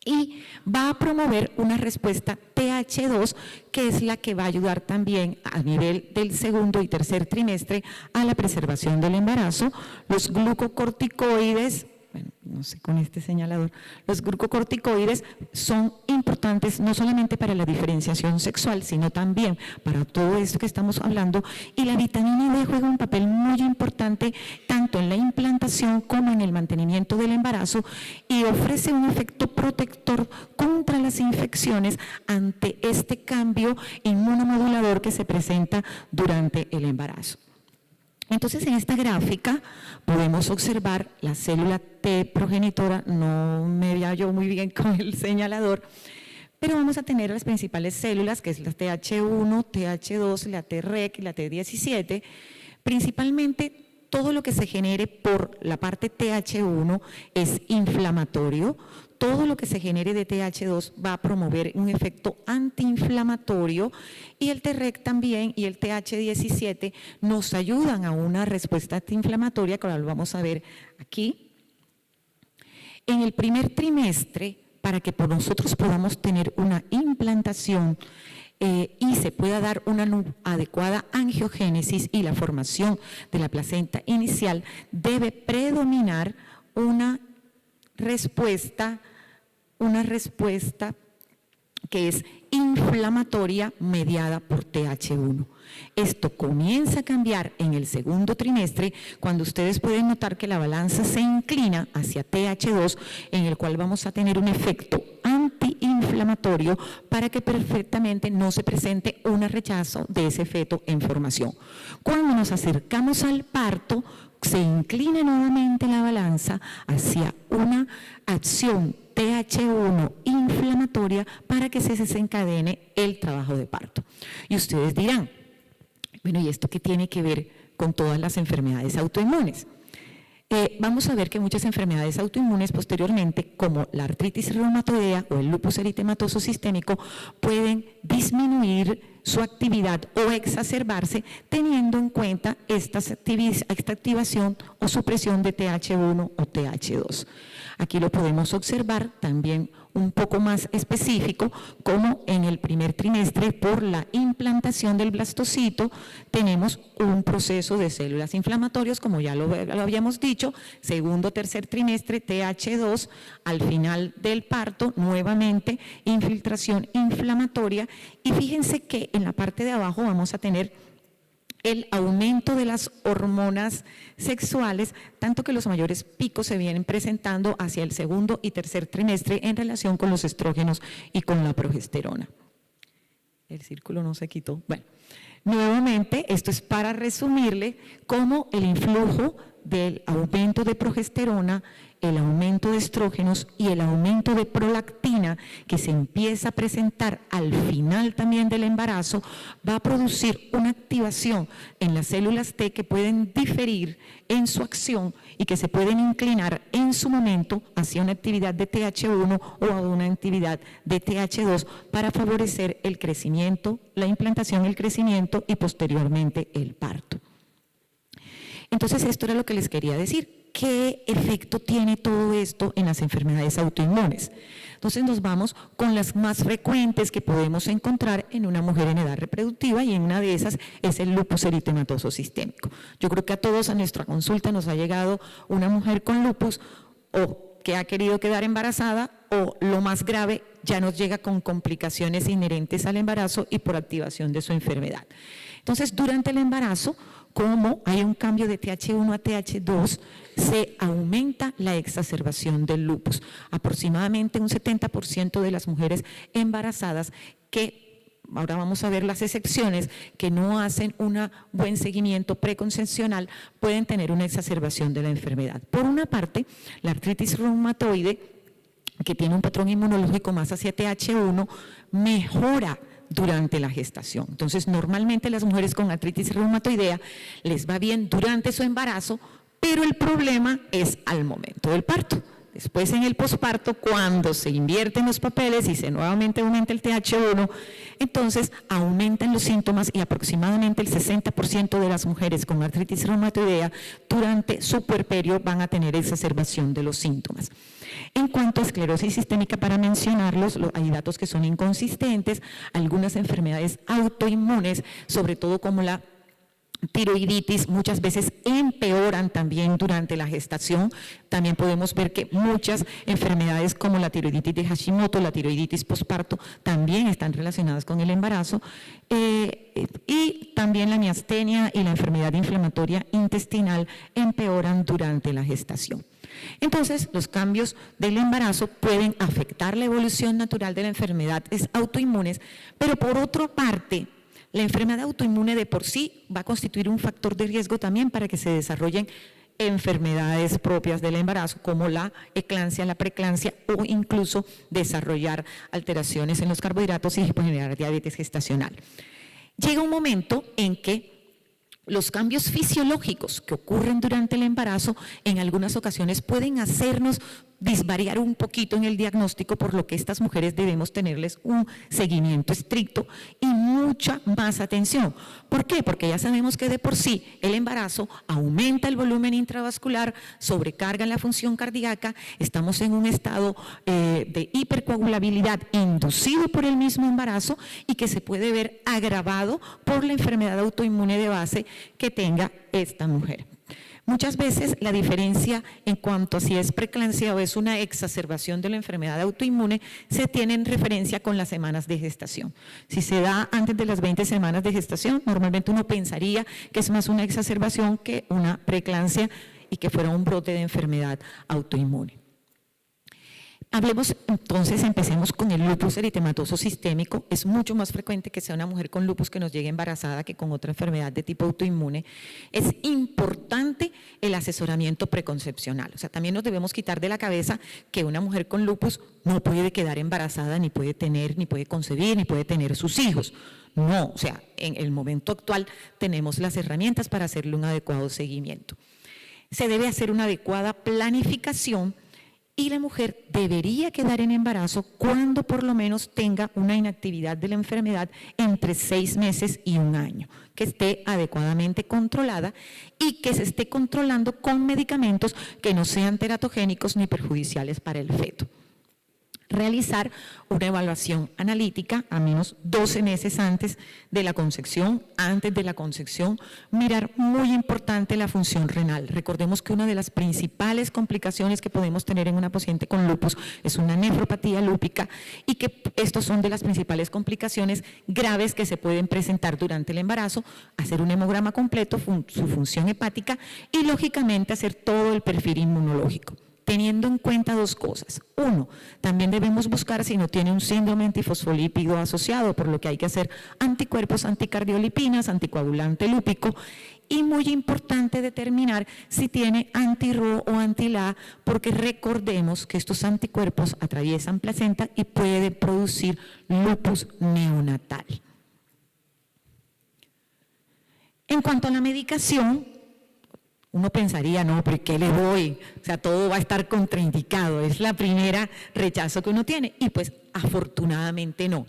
y va a promover una respuesta TH2 que es la que va a ayudar también a nivel del segundo y tercer trimestre a la preservación del embarazo. Los glucocorticoides, bueno, no sé con este señalador, los glucocorticoides son importantes no solamente para la diferenciación sexual, sino también para todo esto que estamos hablando, y la vitamina D juega un papel muy importante tanto en la implantación como en el mantenimiento del embarazo y ofrece un efecto protector contra las infecciones ante este cambio inmunomodulador que se presenta durante el embarazo. Entonces, en esta gráfica podemos observar la célula T progenitora, no me veía yo muy bien con el señalador, pero vamos a tener las principales células, que es la TH1, TH2, la Treg y la T17. Principalmente, todo lo que se genere por la parte TH1 es inflamatorio. Todo lo que se genere de TH2 va a promover un efecto antiinflamatorio y el Treg también y el TH17 nos ayudan a una respuesta antiinflamatoria, que ahora lo vamos a ver aquí. En el primer trimestre, para que nosotros podamos tener una implantación y se pueda dar una adecuada angiogénesis y la formación de la placenta inicial, debe predominar una respuesta que es inflamatoria mediada por TH1. Esto comienza a cambiar en el segundo trimestre, cuando ustedes pueden notar que la balanza se inclina hacia TH2, en el cual vamos a tener un efecto antiinflamatorio para que perfectamente no se presente un rechazo de ese feto en formación. Cuando nos acercamos al parto, se inclina nuevamente la balanza hacia una acción TH1 inflamatoria para que se desencadene el trabajo de parto. Y ustedes dirán, bueno, ¿y esto qué tiene que ver con todas las enfermedades autoinmunes? Vamos a ver que muchas enfermedades autoinmunes posteriormente, como la artritis reumatoidea o el lupus eritematoso sistémico, pueden disminuir su actividad o exacerbarse teniendo en cuenta esta activación o supresión de TH1 o TH2. Aquí lo podemos observar también un poco más específico, como en el primer trimestre, por la implantación del blastocito, tenemos un proceso de células inflamatorias, como ya lo habíamos dicho. Segundo, tercer trimestre, TH2, al final del parto, nuevamente infiltración inflamatoria, y fíjense que en la parte de abajo vamos a tener el aumento de las hormonas sexuales, tanto que los mayores picos se vienen presentando hacia el segundo y tercer trimestre en relación con los estrógenos y con la progesterona. El círculo no se quitó. Bueno, nuevamente, esto es para resumirle cómo el influjo del aumento de progesterona, el aumento de estrógenos y el aumento de prolactina, que se empieza a presentar al final también del embarazo, va a producir una activación en las células T que pueden diferir en su acción y que se pueden inclinar en su momento hacia una actividad de TH1 o a una actividad de TH2 para favorecer el crecimiento, la implantación, el crecimiento y posteriormente el parto. Entonces, esto era lo que les quería decir. ¿Qué efecto tiene todo esto en las enfermedades autoinmunes? Entonces nos vamos con las más frecuentes que podemos encontrar en una mujer en edad reproductiva, y en una de esas es el lupus eritematoso sistémico. Yo creo que a todos a nuestra consulta nos ha llegado una mujer con lupus, o que ha querido quedar embarazada, o lo más grave, ya nos llega con complicaciones inherentes al embarazo y por activación de su enfermedad. Entonces, durante el embarazo, como hay un cambio de TH1 a TH2, se aumenta la exacerbación del lupus. Aproximadamente un 70% de las mujeres embarazadas, que ahora vamos a ver las excepciones, que no hacen un buen seguimiento preconcepcional, pueden tener una exacerbación de la enfermedad. Por una parte, la artritis reumatoide, que tiene un patrón inmunológico más hacia TH1, mejora durante la gestación. Entonces, normalmente las mujeres con artritis reumatoidea les va bien durante su embarazo, pero el problema es al momento del parto. Después, en el posparto, cuando se invierten los papeles y se nuevamente aumenta el TH1, entonces aumentan los síntomas, y aproximadamente el 60% de las mujeres con artritis reumatoidea durante su puerperio van a tener exacerbación de los síntomas. En cuanto a esclerosis sistémica, para mencionarlos, hay datos que son inconsistentes. Algunas enfermedades autoinmunes, sobre todo como la tiroiditis, muchas veces empeoran también durante la gestación. También podemos ver que muchas enfermedades como la tiroiditis de Hashimoto, la tiroiditis posparto, también están relacionadas con el embarazo, y también la miastenia y la enfermedad inflamatoria intestinal empeoran durante la gestación. Entonces, los cambios del embarazo pueden afectar la evolución natural de las enfermedades autoinmunes, pero por otra parte, la enfermedad autoinmune de por sí va a constituir un factor de riesgo también para que se desarrollen enfermedades propias del embarazo, como la eclampsia, la preeclampsia, o incluso desarrollar alteraciones en los carbohidratos y generar diabetes gestacional. Llega un momento en que los cambios fisiológicos que ocurren durante el embarazo en algunas ocasiones pueden hacernos disvariar un poquito en el diagnóstico, por lo que estas mujeres debemos tenerles un seguimiento estricto y mucha más atención. ¿Por qué? Porque ya sabemos que de por sí el embarazo aumenta el volumen intravascular, sobrecarga la función cardíaca, estamos en un estado de hipercoagulabilidad inducido por el mismo embarazo, y que se puede ver agravado por la enfermedad autoinmune de base que tenga esta mujer. Muchas veces la diferencia en cuanto a si es preeclampsia o es una exacerbación de la enfermedad autoinmune se tiene en referencia con las semanas de gestación. Si se da antes de las 20 semanas de gestación, normalmente uno pensaría que es más una exacerbación que una preeclampsia y que fuera un brote de enfermedad autoinmune. Hablemos entonces, empecemos con el lupus eritematoso sistémico. Es mucho más frecuente que sea una mujer con lupus que nos llegue embarazada que con otra enfermedad de tipo autoinmune. Es importante el asesoramiento preconcepcional. O sea, también nos debemos quitar de la cabeza que una mujer con lupus no puede quedar embarazada, ni puede tener, ni puede concebir, ni puede tener sus hijos. No, o sea, en el momento actual tenemos las herramientas para hacerle un adecuado seguimiento. Se debe hacer una adecuada planificación y la mujer debería quedar en embarazo cuando por lo menos tenga una inactividad de la enfermedad entre 6 meses y 1 año, que esté adecuadamente controlada y que se esté controlando con medicamentos que no sean teratogénicos ni perjudiciales para el feto. Realizar una evaluación analítica a menos 12 meses antes de la concepción, mirar muy importante la función renal. Recordemos que una de las principales complicaciones que podemos tener en una paciente con lupus es una nefropatía lúpica y que estos son de las principales complicaciones graves que se pueden presentar durante el embarazo, hacer un hemograma completo, su función hepática y lógicamente hacer todo el perfil inmunológico. Teniendo en cuenta 2 cosas. 1, también debemos buscar si no tiene un síndrome antifosfolípido asociado, por lo que hay que hacer anticuerpos anticardiolipinas, anticoagulante lúpico, y muy importante determinar si tiene anti-RO o anti-LA, porque recordemos que estos anticuerpos atraviesan placenta y pueden producir lupus neonatal. En cuanto a la medicación, uno pensaría, no, ¿pero qué le doy? O sea, todo va a estar contraindicado, es la primera rechazo que uno tiene y pues afortunadamente no.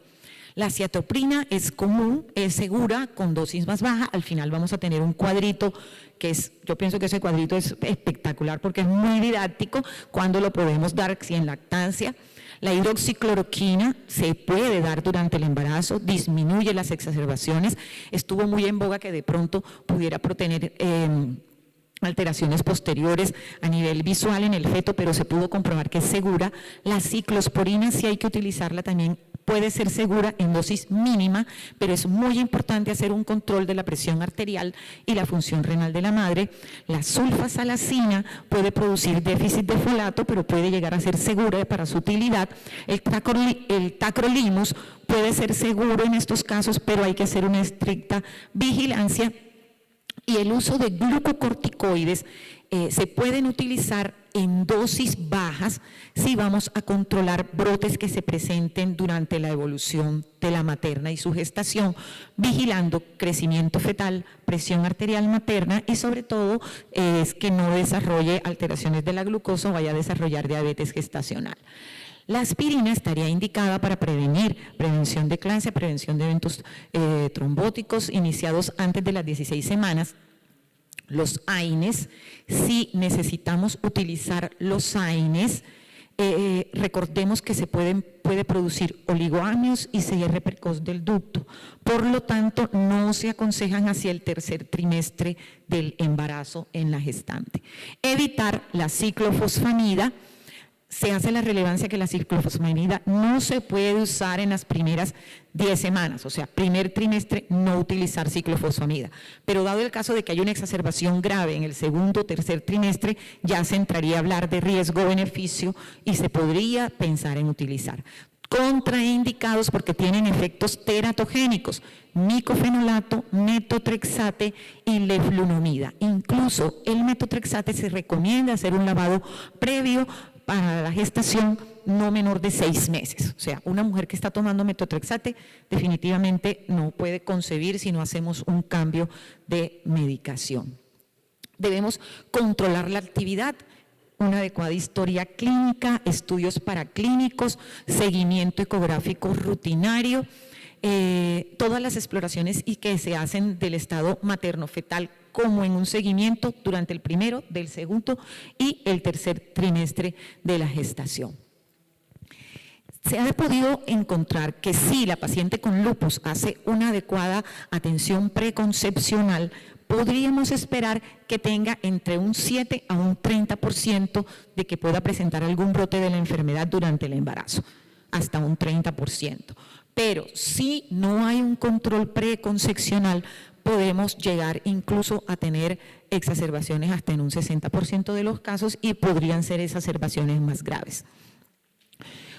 La ciatoprina es común, es segura, con dosis más baja, al final vamos a tener un cuadrito que es, yo pienso que ese cuadrito es espectacular porque es muy didáctico, cuando lo podemos dar, si en lactancia. La hidroxicloroquina se puede dar durante el embarazo, disminuye las exacerbaciones, estuvo muy en boga que de pronto pudiera tener alteraciones posteriores a nivel visual en el feto, pero se pudo comprobar que es segura. La ciclosporina, sí hay que utilizarla también, puede ser segura en dosis mínima, pero es muy importante hacer un control de la presión arterial y la función renal de la madre. La sulfasalacina puede producir déficit de folato, pero puede llegar a ser segura para su utilidad. El tacrolimus puede ser seguro en estos casos, pero hay que hacer una estricta vigilancia. Y el uso de glucocorticoides se pueden utilizar en dosis bajas si vamos a controlar brotes que se presenten durante la evolución de la materna y su gestación, vigilando crecimiento fetal, presión arterial materna y sobre todo es que no desarrolle alteraciones de la glucosa o vaya a desarrollar diabetes gestacional. La aspirina estaría indicada para prevención de eclampsia, prevención de eventos trombóticos iniciados antes de las 16 semanas. Los AINES, si necesitamos utilizar los AINES, recordemos que se puede producir oligoamnios y cierre precoz del ducto. Por lo tanto, no se aconsejan hacia el 3er trimestre del embarazo en la gestante. Evitar la ciclofosfamida. Se hace la relevancia que la ciclofosfamida no se puede usar en las primeras 10 semanas, o sea, primer trimestre no utilizar ciclofosfamida. Pero dado el caso de que hay una exacerbación grave en el 2º o 3er trimestre, ya se entraría a hablar de riesgo-beneficio y se podría pensar en utilizar. Contraindicados porque tienen efectos teratogénicos, micofenolato, metotrexate y leflunomida. Incluso el metotrexate se recomienda hacer un lavado previo para la gestación no menor de 6 meses. O sea, una mujer que está tomando metotrexate definitivamente no puede concebir si no hacemos un cambio de medicación. Debemos controlar la actividad, una adecuada historia clínica, estudios paraclínicos, seguimiento ecográfico rutinario, todas las exploraciones y que se hacen del estado materno-fetal como en un seguimiento durante el 1º, del 2º y el 3er trimestre de la gestación. Se ha podido encontrar que si la paciente con lupus hace una adecuada atención preconcepcional, podríamos esperar que tenga entre un 7 a un 30% de que pueda presentar algún brote de la enfermedad durante el embarazo, hasta un 30%. Pero si no hay un control preconcepcional, podemos llegar incluso a tener exacerbaciones hasta en un 60% de los casos y podrían ser exacerbaciones más graves.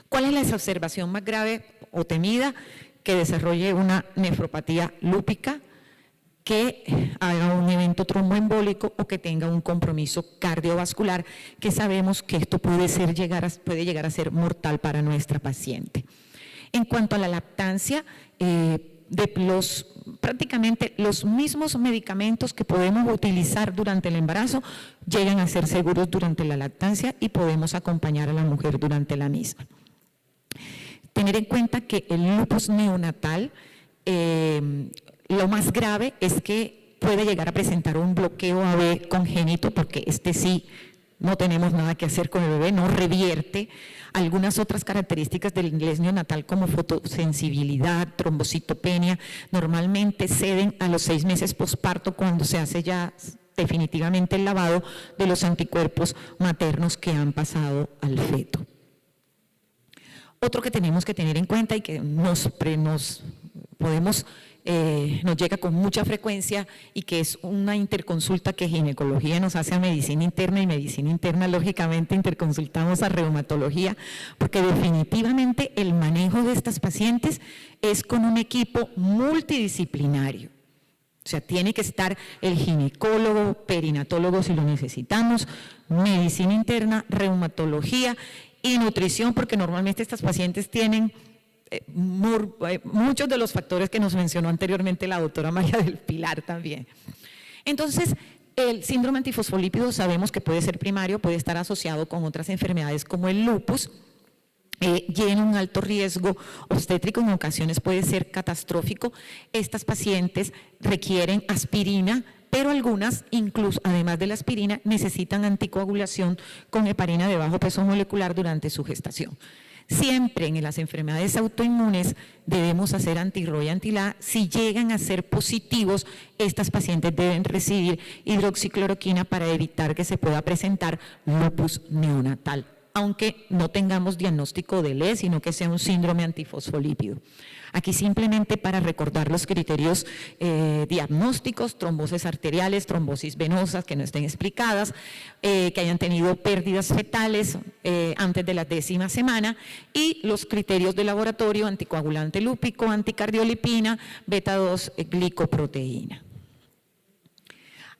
¿Cuál es la exacerbación más grave o temida? Que desarrolle una nefropatía lúpica, que haga un evento tromboembólico o que tenga un compromiso cardiovascular, que sabemos que esto puede llegar a ser mortal para nuestra paciente. En cuanto a la lactancia, prácticamente los mismos medicamentos que podemos utilizar durante el embarazo llegan a ser seguros durante la lactancia y podemos acompañar a la mujer durante la misma. Tener en cuenta que el lupus neonatal, lo más grave es que puede llegar a presentar un bloqueo AB congénito, porque sí no tenemos nada que hacer con el bebé, no revierte. Algunas otras características del inglés neonatal como fotosensibilidad, trombocitopenia, normalmente ceden a los 6 meses posparto cuando se hace ya definitivamente el lavado de los anticuerpos maternos que han pasado al feto. Otro que tenemos que tener en cuenta y que nos llega con mucha frecuencia y que es una interconsulta que ginecología nos hace a medicina interna, y medicina interna lógicamente interconsultamos a reumatología, porque definitivamente el manejo de estas pacientes es con un equipo multidisciplinario. O sea, tiene que estar el ginecólogo, perinatólogo si lo necesitamos, medicina interna, reumatología y nutrición, porque normalmente estas pacientes tienen muchos de los factores que nos mencionó anteriormente la doctora María del Pilar también. Entonces, el síndrome antifosfolípido sabemos que puede ser primario, puede estar asociado con otras enfermedades como el lupus, tiene un alto riesgo obstétrico, en ocasiones puede ser catastrófico. Estas pacientes requieren aspirina, pero algunas, incluso además de la aspirina, necesitan anticoagulación con heparina de bajo peso molecular durante su gestación. Siempre en las enfermedades autoinmunes debemos hacer anti-RO y anti-LA. Si llegan a ser positivos, estas pacientes deben recibir hidroxicloroquina para evitar que se pueda presentar lupus neonatal, aunque no tengamos diagnóstico de LE, sino que sea un síndrome antifosfolípido. Aquí simplemente para recordar los criterios diagnósticos: trombosis arteriales, trombosis venosas que no estén explicadas, que hayan tenido pérdidas fetales antes de la 10ª semana, y los criterios de laboratorio: anticoagulante lúpico, anticardiolipina, beta-2 glicoproteína.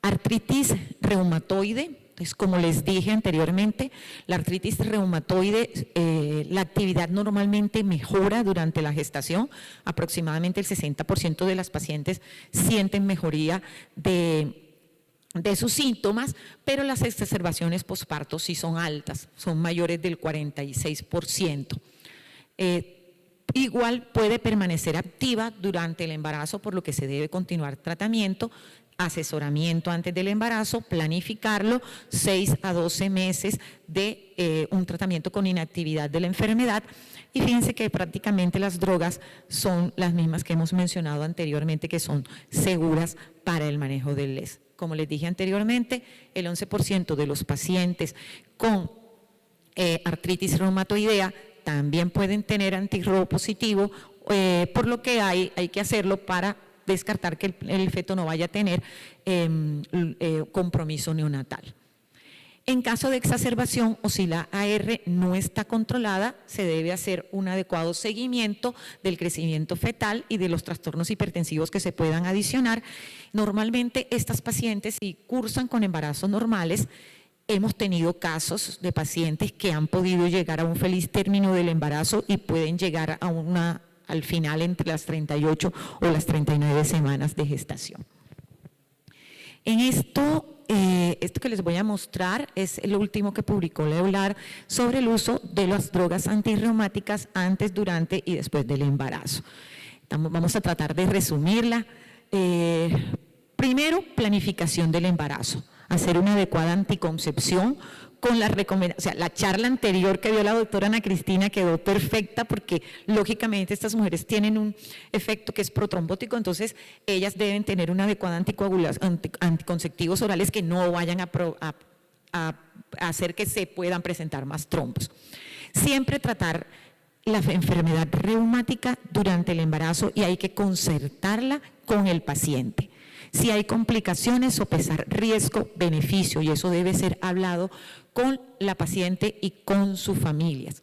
Artritis reumatoide. Entonces, como les dije anteriormente, la artritis reumatoide, la actividad normalmente mejora durante la gestación. Aproximadamente el 60% de las pacientes sienten mejoría de sus síntomas, pero las exacerbaciones posparto sí son altas, son mayores del 46%. Igual puede permanecer activa durante el embarazo, por lo que se debe continuar tratamiento, asesoramiento antes del embarazo, planificarlo, 6 a 12 meses de un tratamiento con inactividad de la enfermedad. Y fíjense que prácticamente las drogas son las mismas que hemos mencionado anteriormente, que son seguras para el manejo del LES. Como les dije anteriormente, el 11% de los pacientes con artritis reumatoidea también pueden tener anti-RO positivo, por lo que hay que hacerlo para descartar que el feto no vaya a tener compromiso neonatal. En caso de exacerbación o si la AR no está controlada, se debe hacer un adecuado seguimiento del crecimiento fetal y de los trastornos hipertensivos que se puedan adicionar. Normalmente estas pacientes, si cursan con embarazos normales, hemos tenido casos de pacientes que han podido llegar a un feliz término del embarazo y pueden llegar a al final entre las 38 o las 39 semanas de gestación. En esto que les voy a mostrar es el último que publicó Leular sobre el uso de las drogas antirreumáticas antes, durante y después del embarazo. Vamos a tratar de resumirla. Primero, planificación del embarazo. hacer una adecuada anticoncepción con las recomendaciones. O sea, la charla anterior que dio la doctora Ana Cristina quedó perfecta porque lógicamente estas mujeres tienen un efecto que es protrombótico, entonces ellas deben tener una adecuada anticonceptivos orales que no vayan a hacer que se puedan presentar más trombos. Siempre tratar la enfermedad reumática durante el embarazo y hay que concertarla con el paciente. Si hay complicaciones, sopesar riesgo-beneficio y eso debe ser hablado con la paciente y con sus familias.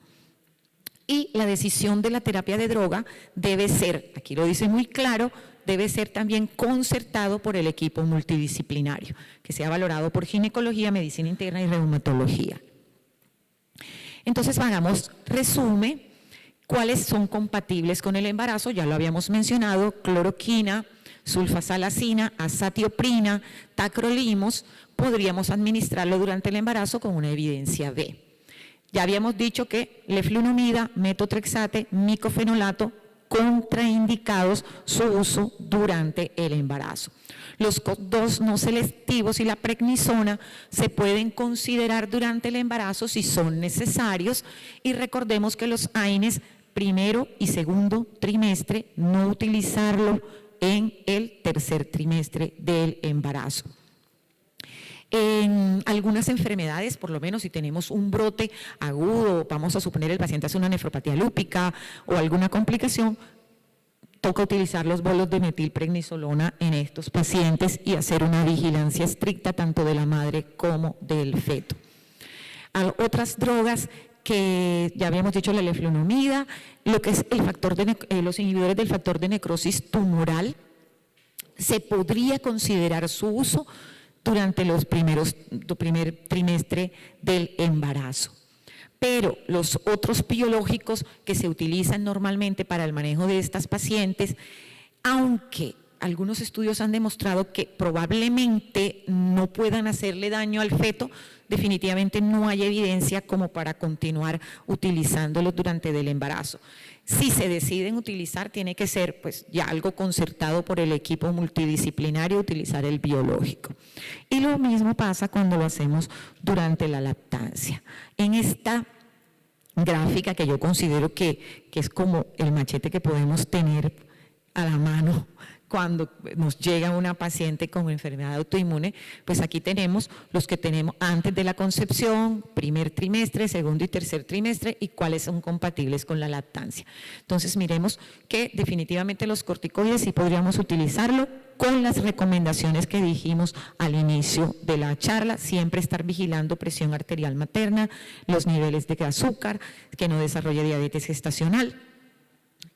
Y la decisión de la terapia de droga debe ser, aquí lo dice muy claro, debe ser también concertado por el equipo multidisciplinario, que sea valorado por ginecología, medicina interna y reumatología. Entonces, hagamos resumen, cuáles son compatibles con el embarazo, ya lo habíamos mencionado, cloroquina, sulfasalacina, azatioprina, tacrolimus, podríamos administrarlo durante el embarazo con una evidencia B. Ya habíamos dicho que leflunomida, metotrexate, micofenolato, contraindicados su uso durante el embarazo. Los dos no selectivos y la prednisona se pueden considerar durante el embarazo si son necesarios y recordemos que los AINES primero y segundo trimestre no utilizarlo en el tercer trimestre del embarazo. En algunas enfermedades, por lo menos si tenemos un brote agudo, vamos a suponer el paciente hace una nefropatía lúpica o alguna complicación, toca utilizar los bolos de metilprednisolona en estos pacientes y hacer una vigilancia estricta tanto de la madre como del feto. Otras drogas que ya habíamos dicho, la leflunomida, lo que es el factor los inhibidores del factor de necrosis tumoral, se podría considerar su uso durante el primer trimestre del embarazo. Pero los otros biológicos que se utilizan normalmente para el manejo de estas pacientes, aunque algunos estudios han demostrado que probablemente no puedan hacerle daño al feto, definitivamente no hay evidencia como para continuar utilizándolos durante el embarazo. Si se deciden utilizar, tiene que ser pues ya algo concertado por el equipo multidisciplinario, utilizar el biológico. Y lo mismo pasa cuando lo hacemos durante la lactancia. En esta gráfica que yo considero que es como el machete que podemos tener a la mano cuando nos llega una paciente con enfermedad autoinmune, pues aquí tenemos los que tenemos antes de la concepción, primer trimestre, segundo y tercer trimestre y cuáles son compatibles con la lactancia. Entonces miremos que definitivamente los corticoides sí podríamos utilizarlo con las recomendaciones que dijimos al inicio de la charla, siempre estar vigilando presión arterial materna, los niveles de azúcar, que no desarrolle diabetes gestacional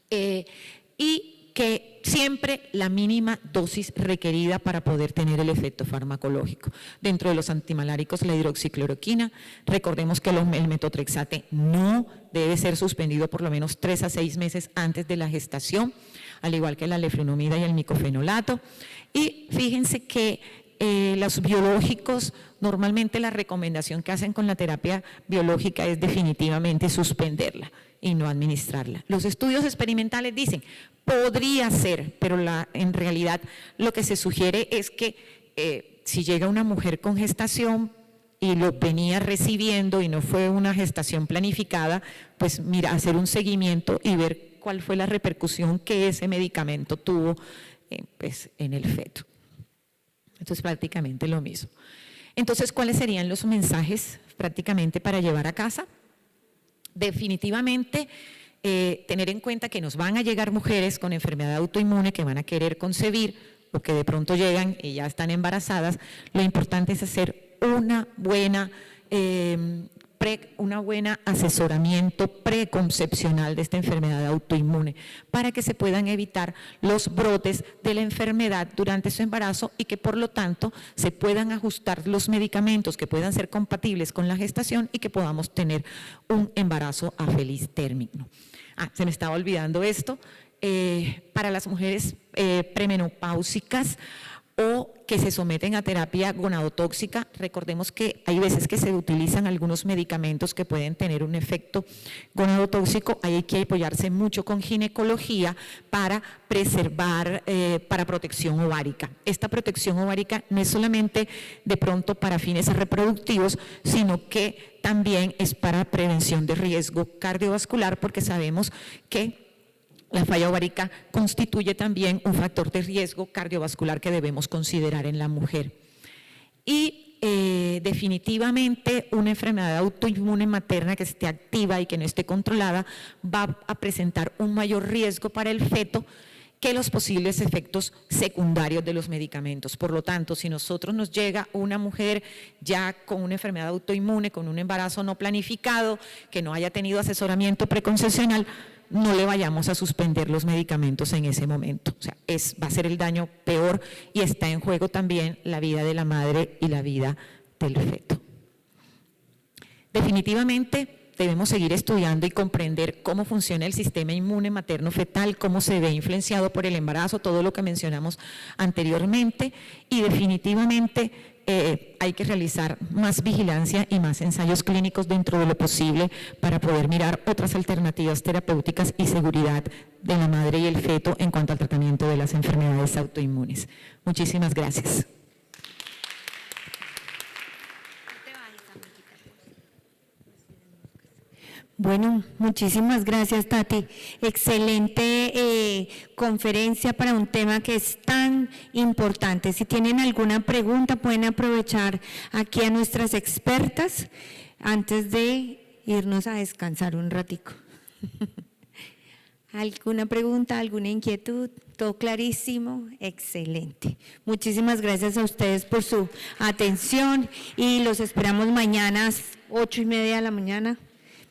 y que siempre la mínima dosis requerida para poder tener el efecto farmacológico. Dentro de los antimaláricos, la hidroxicloroquina, recordemos que el metotrexate no debe ser suspendido por lo menos 3 a 6 meses antes de la gestación, al igual que la leflunomida y el micofenolato. Y fíjense que los biológicos, normalmente la recomendación que hacen con la terapia biológica es definitivamente suspenderla y no administrarla. Los estudios experimentales dicen, podría ser, pero en realidad lo que se sugiere es que si llega una mujer con gestación y lo venía recibiendo y no fue una gestación planificada, pues mira, hacer un seguimiento y ver cuál fue la repercusión que ese medicamento tuvo pues, en el feto. Esto es prácticamente lo mismo. Entonces, ¿cuáles serían los mensajes prácticamente para llevar a casa? Definitivamente, tener en cuenta que nos van a llegar mujeres con enfermedad autoinmune que van a querer concebir o que de pronto llegan y ya están embarazadas. Lo importante es hacer una buena asesoramiento preconcepcional de esta enfermedad autoinmune para que se puedan evitar los brotes de la enfermedad durante su embarazo y que por lo tanto se puedan ajustar los medicamentos que puedan ser compatibles con la gestación y que podamos tener un embarazo a feliz término. Se me estaba olvidando esto, para las mujeres premenopáusicas o que se someten a terapia gonadotóxica. Recordemos que hay veces que se utilizan algunos medicamentos que pueden tener un efecto gonadotóxico. Ahí hay que apoyarse mucho con ginecología para preservar, para protección ovárica. Esta protección ovárica no es solamente de pronto para fines reproductivos, sino que también es para prevención de riesgo cardiovascular, porque sabemos que la falla ovárica constituye también un factor de riesgo cardiovascular que debemos considerar en la mujer. Y definitivamente una enfermedad autoinmune materna que esté activa y que no esté controlada va a presentar un mayor riesgo para el feto que los posibles efectos secundarios de los medicamentos. Por lo tanto, si nosotros nos llega una mujer ya con una enfermedad autoinmune, con un embarazo no planificado, que no haya tenido asesoramiento preconcepcional, no le vayamos a suspender los medicamentos en ese momento. O sea, va a ser el daño peor y está en juego también la vida de la madre y la vida del feto. Definitivamente debemos seguir estudiando y comprender cómo funciona el sistema inmune materno-fetal, cómo se ve influenciado por el embarazo, todo lo que mencionamos anteriormente, y definitivamente hay que realizar más vigilancia y más ensayos clínicos dentro de lo posible para poder mirar otras alternativas terapéuticas y seguridad de la madre y el feto en cuanto al tratamiento de las enfermedades autoinmunes. Muchísimas gracias. Bueno, muchísimas gracias, Tati. Excelente conferencia para un tema que es tan importante. Si tienen alguna pregunta, pueden aprovechar aquí a nuestras expertas antes de irnos a descansar un ratico. ¿Alguna pregunta, alguna inquietud? ¿Todo clarísimo? Excelente. Muchísimas gracias a ustedes por su atención y los esperamos mañana a las 8:30 de la mañana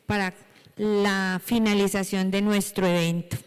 para la finalización de nuestro evento.